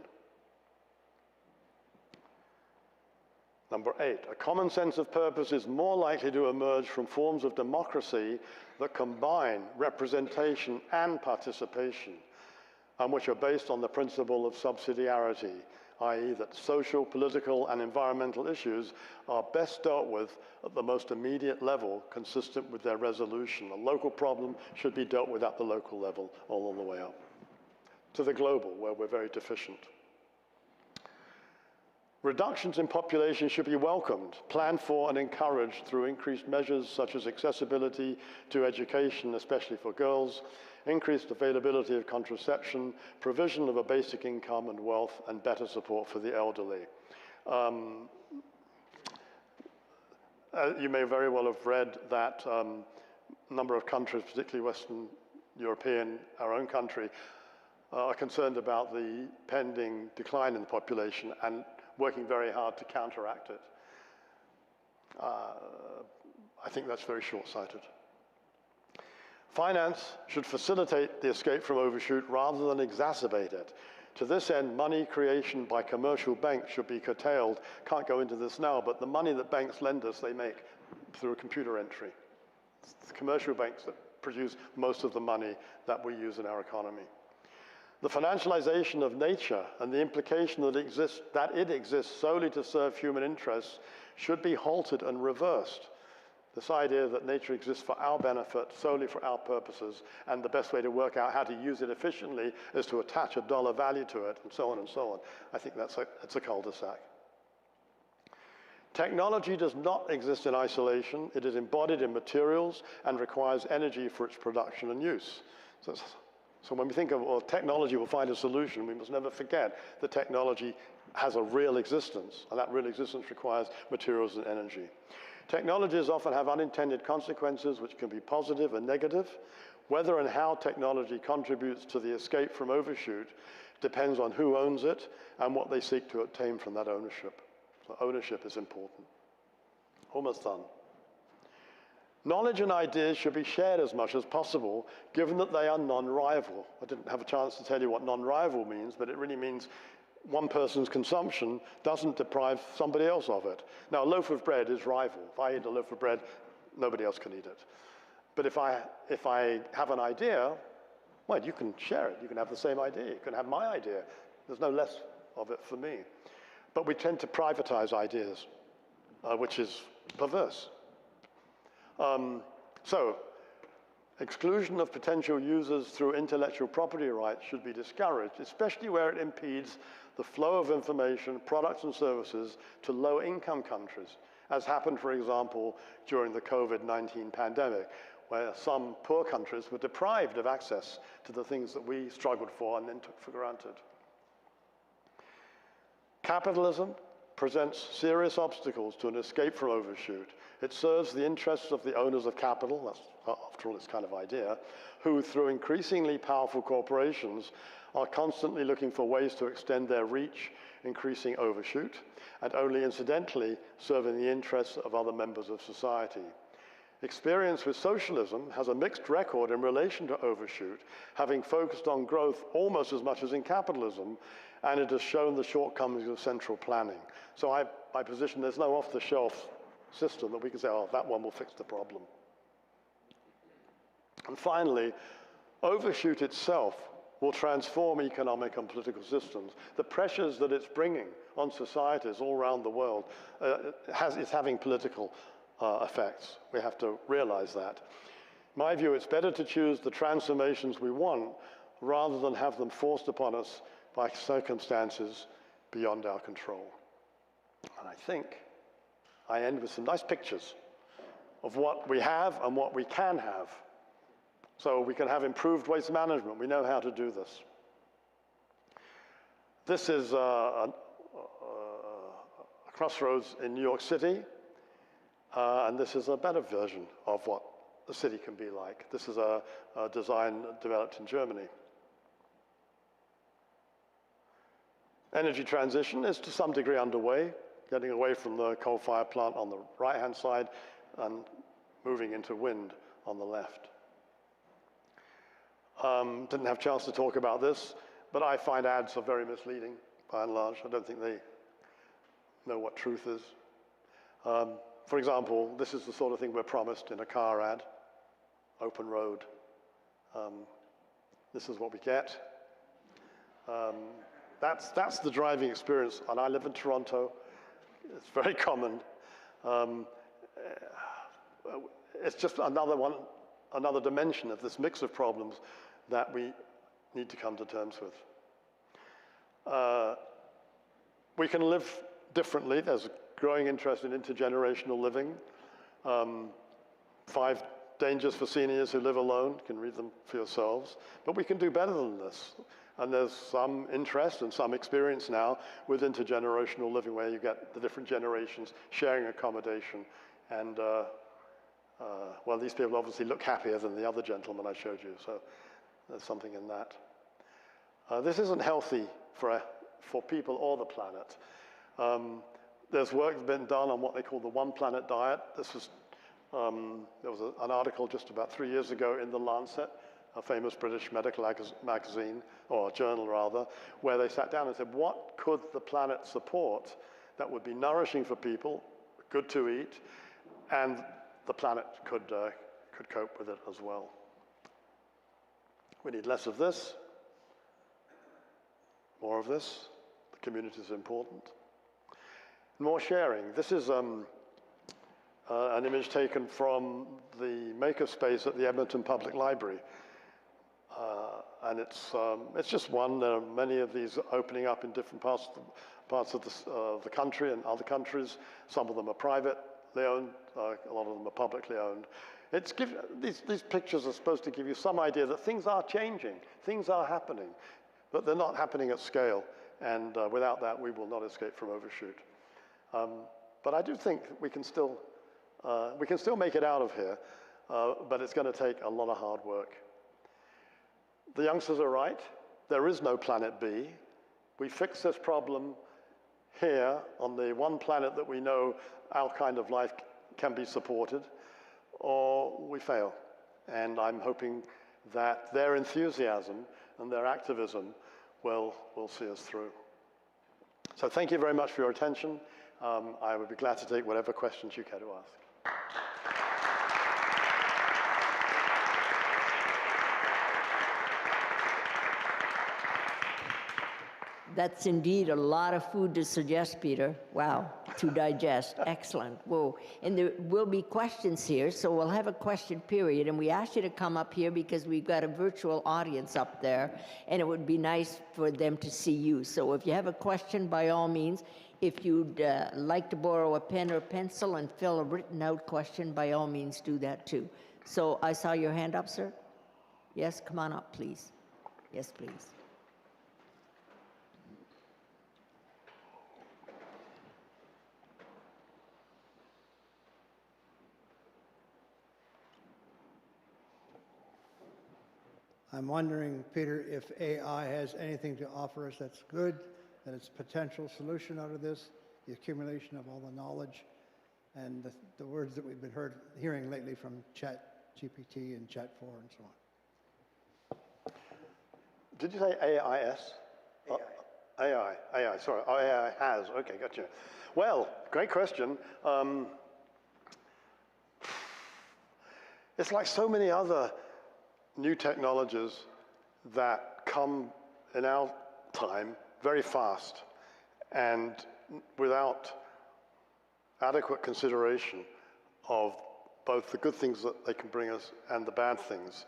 Number 8, a common sense of purpose is more likely to emerge from forms of democracy that combine representation and participation, and which are based on the principle of subsidiarity, i.e. that social, political, and environmental issues are best dealt with at the most immediate level consistent with their resolution. A local problem should be dealt with at the local level all the way up to the global, where we're very deficient. Reductions in population should be welcomed, planned for, and encouraged through increased measures such as accessibility to education, especially for girls, increased availability of contraception, provision of a basic income and wealth, and better support for the elderly. You may very well have read that a number of countries, particularly Western European, our own country, are concerned about the pending decline in the population and working very hard to counteract it. I think that's very short-sighted. Finance should facilitate the escape from overshoot rather than exacerbate it. To this end, money creation by commercial banks should be curtailed. Can't go into this now, but the money that banks lend us, they make through a computer entry. It's the commercial banks that produce most of the money that we use in our economy. The financialization of nature and the implication that it exists solely to serve human interests should be halted and reversed. This idea that nature exists for our benefit, solely for our purposes, and the best way to work out how to use it efficiently is to attach a dollar value to it, and so on and so on. I think that's a cul-de-sac. Technology does not exist in isolation. It is embodied in materials and requires energy for its production and use. So when we think of, well, technology will find a solution, we must never forget that technology has a real existence, and that real existence requires materials and energy. Technologies often have unintended consequences which can be positive and negative. Whether and how technology contributes to the escape from overshoot depends on who owns it and what they seek to obtain from that ownership. So ownership is important. Almost done. Knowledge and ideas should be shared as much as possible, given that they are non-rival. I didn't have a chance to tell you what non-rival means, but it really means one person's consumption doesn't deprive somebody else of it. Now, a loaf of bread is rival. If I eat a loaf of bread, nobody else can eat it. But if I have an idea, well, you can share it. You can have the same idea. You can have my idea. There's no less of it for me. But we tend to privatize ideas, which is perverse. So, exclusion of potential users through intellectual property rights should be discouraged, especially where it impedes the flow of information, products and services to low-income countries, as happened, for example, during the COVID-19 pandemic, where some poor countries were deprived of access to the things that we struggled for and then took for granted. Capitalism presents serious obstacles to an escape from overshoot. It serves the interests of the owners of capital, that's after all its kind of idea, who through increasingly powerful corporations are constantly looking for ways to extend their reach, increasing overshoot, and only incidentally serving the interests of other members of society. Experience with socialism has a mixed record in relation to Overshoot, having focused on growth almost as much as in capitalism, and it has shown the shortcomings of central planning. So I position there's no off-the-shelf system that we can say, oh, that one will fix the problem. And finally, Overshoot itself will transform economic and political systems. The pressures that it's bringing on societies all around the world is having political effects. We have to realize that. In my view, it's better to choose the transformations we want rather than have them forced upon us by circumstances beyond our control. And I think I end with some nice pictures of what we have and what we can have. So we can have improved waste management. We know how to do this. This is a crossroads in New York City, and this is a better version of what the city can be like. This is a design developed in Germany. Energy transition is to some degree underway, getting away from the coal-fired plant on the right-hand side and moving into wind on the left. Didn't have a chance to talk about this, but I find ads are very misleading, by and large. I don't think they know what truth is. For example, this is the sort of thing we're promised in a car ad, open road. This is what we get. That's the driving experience, and I live in Toronto. It's very common. It's just another dimension of this mix of problems that we need to come to terms with. We can live differently. There's a growing interest in intergenerational living. 5 dangers for seniors who live alone. You can read them for yourselves. But we can do better than this. And there's some interest and some experience now with intergenerational living, where you get the different generations sharing accommodation. And well, these people obviously look happier than the other gentleman I showed you, so there's something in that. This isn't healthy for people or the planet. There's work been done on what they call the one planet diet. This was, there was an article just about 3 years ago in The Lancet, a famous British medical magazine, or journal rather, where they sat down and said, what could the planet support that would be nourishing for people, good to eat, and the planet could cope with it as well. We need less of this, more of this. The community is important. More sharing. This is an image taken from the makerspace at the Edmonton Public Library. And it's just one. There are many of these opening up in different parts of the country and other countries. Some of them are privately owned, a lot of them are publicly owned. These pictures are supposed to give you some idea that things are changing, things are happening, but they're not happening at scale. And without that, we will not escape from Overshoot. But I do think we can still make it out of here, but it's going to take a lot of hard work. The youngsters are right. There is no planet B. We fix this problem here on the one planet that we know our kind of life can be supported, or we fail. And I'm hoping that their enthusiasm and their activism will see us through. So thank you very much for your attention. I would be glad to take whatever questions you care to ask. That's indeed a lot of food to suggest, Peter. Wow, to digest. Excellent. Whoa. And there will be questions here, so we'll have a question period. And we asked you to come up here because we've got a virtual audience up there, and it would be nice for them to see you. So if you have a question, by all means. If you'd like to borrow a pen or pencil and fill a written out question, by all means do that too. So I saw your hand up, sir. Yes, come on up, please. Yes, please. I'm wondering, Peter, if AI has anything to offer us that's good, that it's a potential solution out of this, the accumulation of all the knowledge and the words that we've been hearing lately from ChatGPT and Chat4 and so on. Did you say AIS? AI, sorry. Oh, AI has. Okay, gotcha. Well, great question. It's like so many other new technologies that come in our time very fast and without adequate consideration of both the good things that they can bring us and the bad things.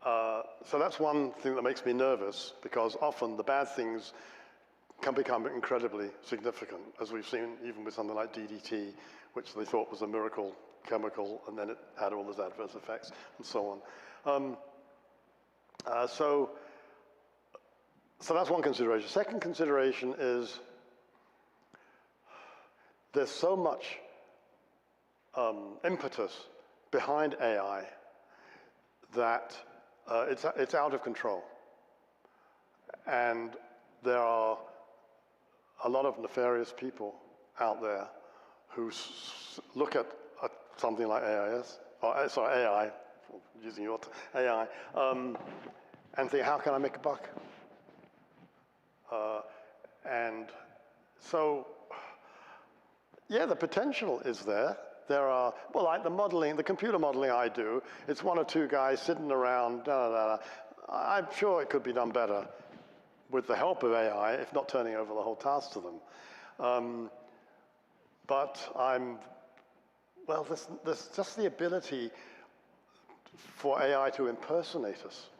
So that's one thing that makes me nervous, because often the bad things can become incredibly significant, as we've seen even with something like DDT, which they thought was a miracle chemical, and then it had all those adverse effects, and so on. So that's one consideration. Second consideration is there's so much impetus behind AI that it's out of control. And there are a lot of nefarious people out there who look at something like AI, using your AI, and think, how can I make a buck? And so, yeah, the potential is there. There are, well, like the modeling, the computer modeling I do, it's one or two guys sitting around, I'm sure it could be done better with the help of AI, if not turning over the whole task to them. But well, there's just the ability for AI to impersonate us.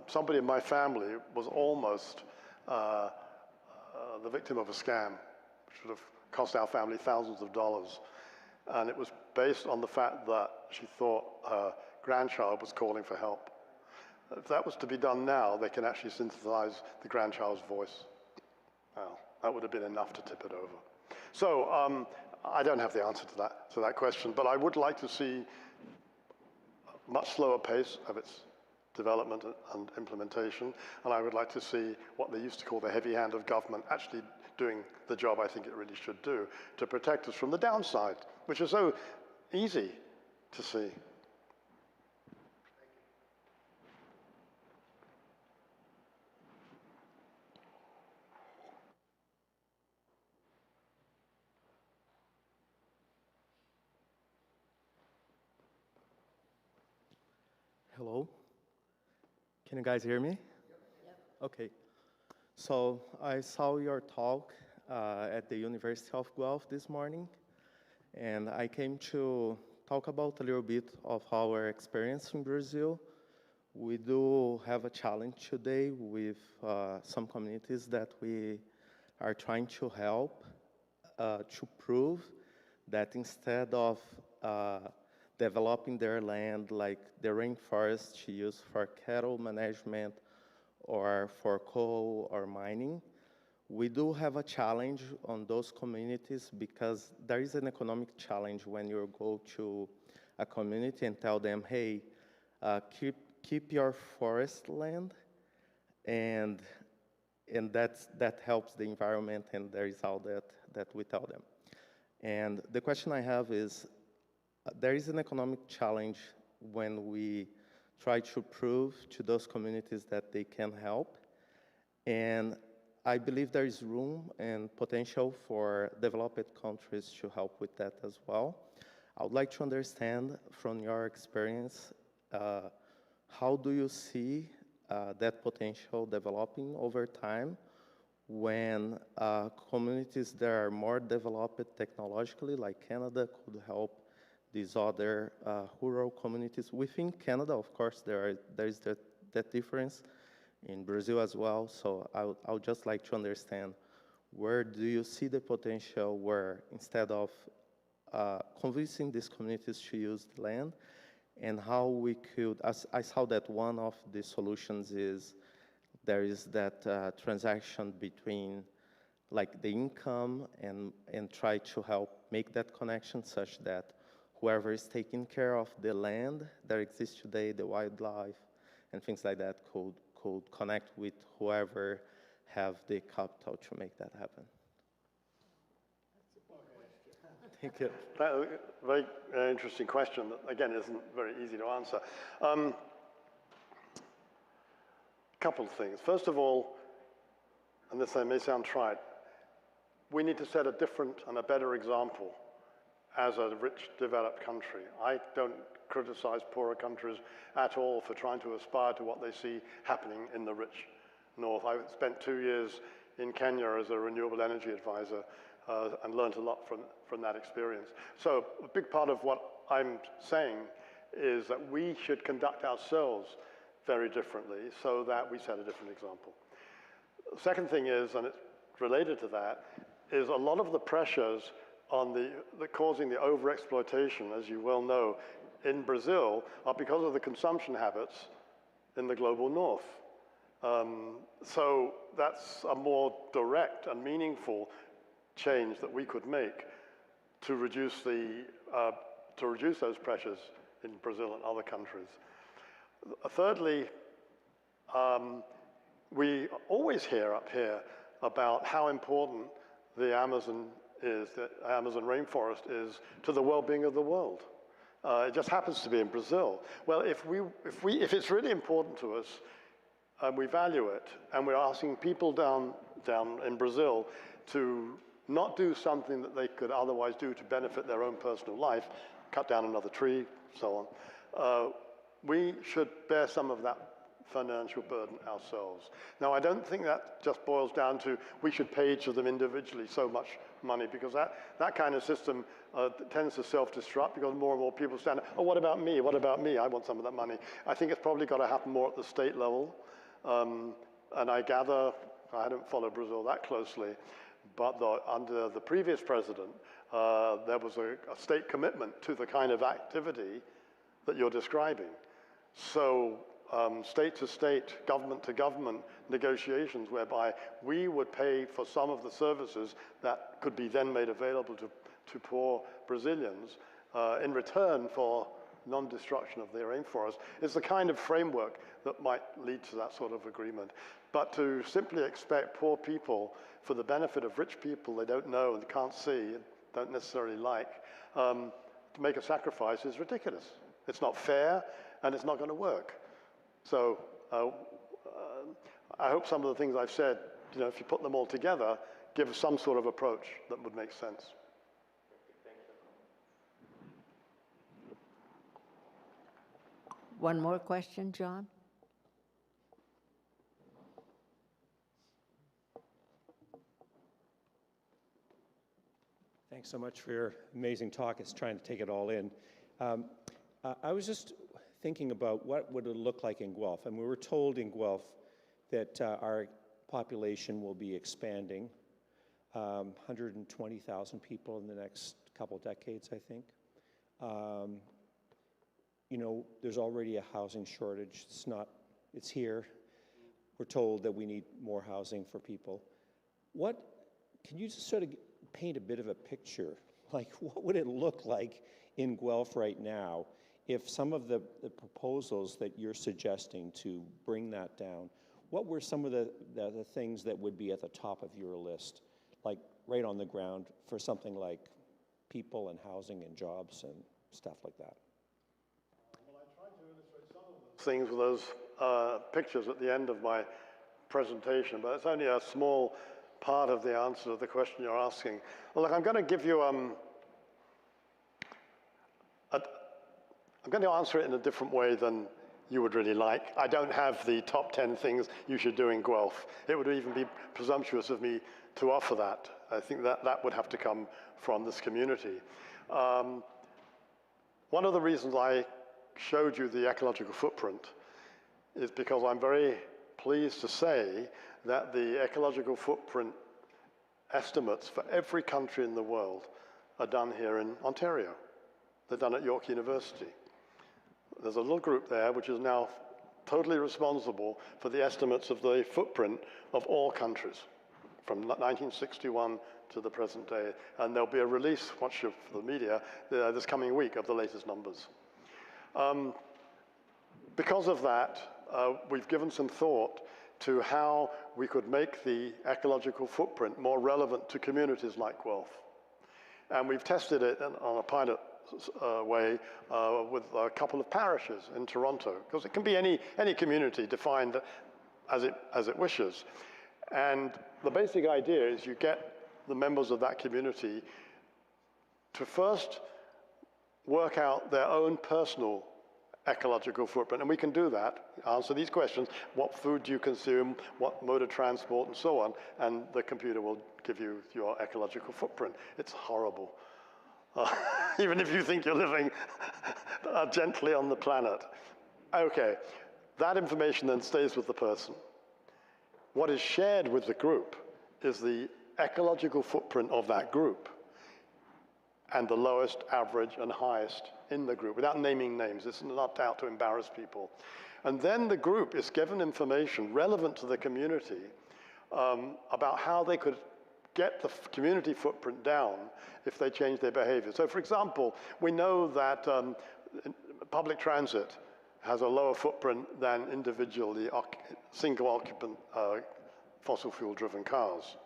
Somebody in my family was almost the victim of a scam, which would have cost our family thousands of dollars. And it was based on the fact that she thought her grandchild was calling for help. If that was to be done now, they can actually synthesize the grandchild's voice. Well, that would have been enough to tip it over. So I don't have the answer to that question, but I would like to see a much slower pace of its development and implementation, and I would like to see what they used to call the heavy hand of government actually doing the job I think it really should do to protect us from the downside, which is so easy to see. Hello. Can you guys hear me? Yep. Okay. So I saw your talk at the University of Guelph this morning, and I came to talk about a little bit of our experience in Brazil. We do have a challenge today with some communities that we are trying to help to prove that instead of developing their land, like the rainforest to use for cattle management or for coal or mining, we do have a challenge on those communities because there is an economic challenge when you go to a community and tell them, hey, keep your forest land, and that helps the environment, and there is all that we tell them. And the question I have is, there is an economic challenge when we try to prove to those communities that they can help. And I believe there is room and potential for developed countries to help with that as well. I would like to understand from your experience, how do you see that potential developing over time when communities that are more developed technologically, like Canada, could help these other rural communities. Within Canada, of course, there is that difference in Brazil as well. So I would just like to understand, where do you see the potential where instead of convincing these communities to use the land, and how we could, I saw that one of the solutions is there is that transaction between like the income and try to help make that connection such that whoever is taking care of the land that exists today, the wildlife, and things like that could connect with whoever have the capital to make that happen. Thank you. Very interesting question that, again, isn't very easy to answer. Couple of things. First of all, and this may sound trite, we need to set a different and a better example as a rich, developed country. I don't criticize poorer countries at all for trying to aspire to what they see happening in the rich north. I spent 2 years in Kenya as a renewable energy advisor and learned a lot from that experience. So a big part of what I'm saying is that we should conduct ourselves very differently so that we set a different example. The second thing is, and it's related to that, is a lot of the pressures on causing the overexploitation, as you well know, in Brazil are because of the consumption habits in the global north. So that's a more direct and meaningful change that we could make to reduce those pressures in Brazil and other countries. Thirdly, we always hear up here about how important the Amazon rainforest is to the well-being of the world. It just happens to be in Brazil. Well, if it's really important to us, and we value it, and we're asking people down in Brazil to not do something that they could otherwise do to benefit their own personal life, cut down another tree, so on, we should bear some of that financial burden ourselves. Now, I don't think that just boils down to we should pay each of them individually so much money, because that kind of system tends to self-destruct because more and more people stand up, oh, what about me? What about me? I want some of that money. I think it's probably got to happen more at the state level. And I gather, I don't follow Brazil that closely, but under the previous president, there was a state commitment to the kind of activity that you're describing. So state to state, government to government negotiations whereby we would pay for some of the services that could be then made available to poor Brazilians in return for non-destruction of their rainforest is the kind of framework that might lead to that sort of agreement. But to simply expect poor people, for the benefit of rich people they don't know and can't see and don't necessarily like, to make a sacrifice is ridiculous. It's not fair, and it's not going to work. So I hope some of the things I've said, if you put them all together, give some sort of approach that would make sense. One more question, John? Thanks so much for your amazing talk. It's trying to take it all in. I was just thinking about what would it look like in Guelph. And we were told in Guelph that our population will be expanding, 120,000 people in the next couple decades, I think. There's already a housing shortage. It's here. We're told that we need more housing for people. Can you just sort of paint a bit of a picture? Like, what would it look like in Guelph right now if some of the proposals that you're suggesting to bring that down, what were some of the things that would be at the top of your list, like right on the ground for something like people and housing and jobs and stuff like that? Well, I tried to illustrate some of those things with those pictures at the end of my presentation, but it's only a small part of the answer to the question you're asking. Well, look, I'm going to give you I'm going to answer it in a different way than you would really like. I don't have the top 10 things you should do in Guelph. It would even be presumptuous of me to offer that. I think that would have to come from this community. One of the reasons I showed you the ecological footprint is because I'm very pleased to say that the ecological footprint estimates for every country in the world are done here in Ontario. They're done at York University. There's a little group there which is now totally responsible for the estimates of the footprint of all countries from 1961 to the present day. And there'll be a release, watch for the media, this coming week of the latest numbers. Because of that, we've given some thought to how we could make the ecological footprint more relevant to communities like Guelph. And we've tested it on a pilot way with a couple of parishes in Toronto, because it can be any community defined as it wishes. And the basic idea is you get the members of that community to first work out their own personal ecological footprint, and we can do that, answer these questions: what food do you consume, what mode of transport, and so on, and the computer will give you your ecological footprint. It's horrible. Even if you think you're living gently on the planet. Okay, that information then stays with the person. What is shared with the group is the ecological footprint of that group, and the lowest, average, and highest in the group, without naming names. This is not out to embarrass people. And then the group is given information relevant to the community about how they could get the community footprint down if they change their behavior. So for example, we know that public transit has a lower footprint than individually single occupant fossil fuel driven cars.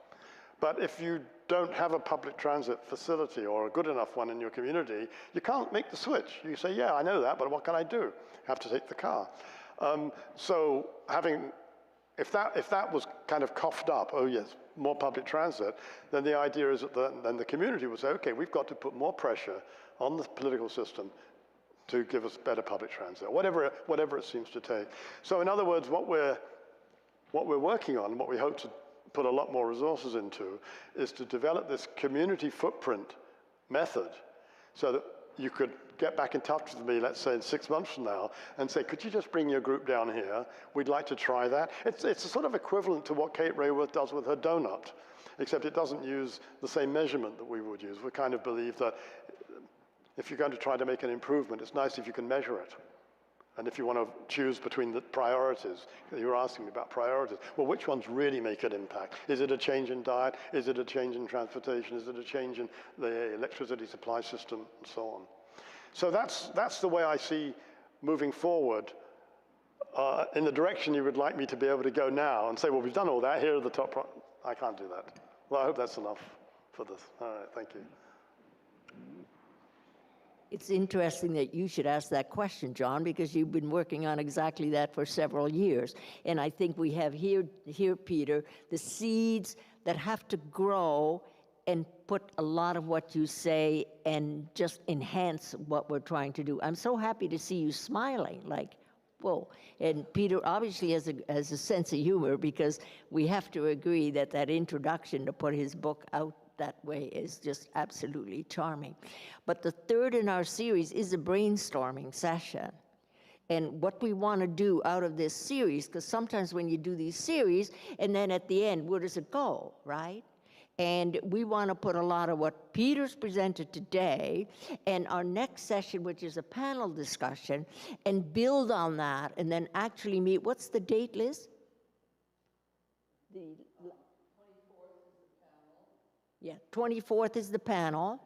But if you don't have a public transit facility or a good enough one in your community, you can't make the switch. You say, yeah, I know that, but what can I do? Have to take the car. So if that was kind of coughed up, oh yes, more public transit, then the idea is that then the community would say, okay, we've got to put more pressure on the political system to give us better public transit, whatever it seems to take. So in other words, what we're working on, what we hope to put a lot more resources into, is to develop this community footprint method so that you could get back in touch with me, let's say in 6 months from now, and say, could you just bring your group down here? We'd like to try that. It's a sort of equivalent to what Kate Raworth does with her donut, except it doesn't use the same measurement that we would use. We kind of believe that if you're going to try to make an improvement, it's nice if you can measure it. And if you want to choose between the priorities, you were asking me about priorities, well, which ones really make an impact? Is it a change in diet? Is it a change in transportation? Is it a change in the electricity supply system, and so on? So that's the way I see moving forward in the direction you would like me to be able to go now and say, well, we've done all that, here are the top I can't do that. Well, I hope that's enough for this. All right, thank you. It's interesting that you should ask that question, John, because you've been working on exactly that for several years. And I think we have here, Peter, the seeds that have to grow and put a lot of what you say and just enhance what we're trying to do. I'm so happy to see you smiling, like, whoa. And Peter obviously has a sense of humor, because we have to agree that that introduction to put his book out that way is just absolutely charming. But the third in our series is a brainstorming session. And what we want to do out of this series, because sometimes when you do these series, and then at the end, where does it go, right? And we want to put a lot of what Peter's presented today and our next session, which is a panel discussion, and build on that, and then actually meet. What's the date, Liz? Yeah, 24th is the panel.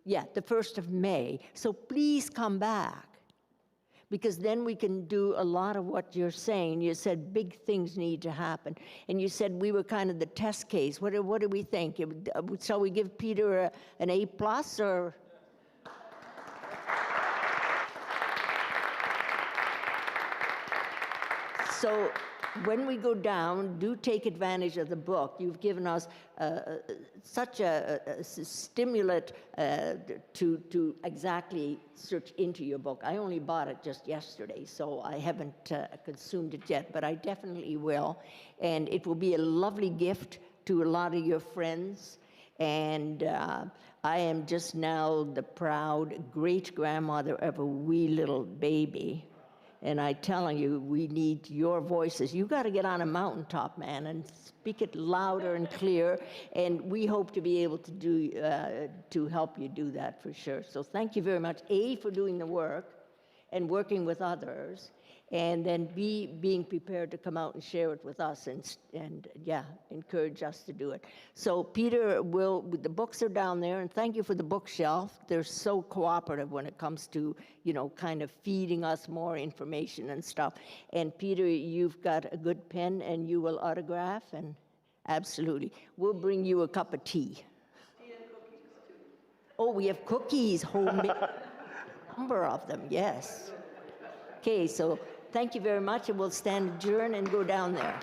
Yeah, the 1st of May. So please come back, because then we can do a lot of what you're saying. You said big things need to happen. And you said we were kind of the test case. What do we think? Shall we give Peter an A+, or? So when we go down, do take advantage of the book. You've given us such a stimulant to exactly search into your book. I only bought it just yesterday, so I haven't consumed it yet, but I definitely will. And it will be a lovely gift to a lot of your friends. And I am just now the proud great-grandmother of a wee little baby. And I'm telling you, we need your voices. You got to get on a mountaintop, man, and speak it louder and clear. And we hope to be able to do to help you do that for sure. So thank you very much, A, for doing the work and working with others, and then B, being prepared to come out and share it with us, and yeah, encourage us to do it. So Peter the books are down there, and thank you for the bookshelf. They're so cooperative when it comes to, you know, kind of feeding us more information and stuff. And Peter, you've got a good pen, and you will autograph, and absolutely. We'll bring you a cup of tea. Ian, Oh, we have cookies, homemade, number of them, yes. Okay, so thank you very much, and we'll stand adjourned and go down there.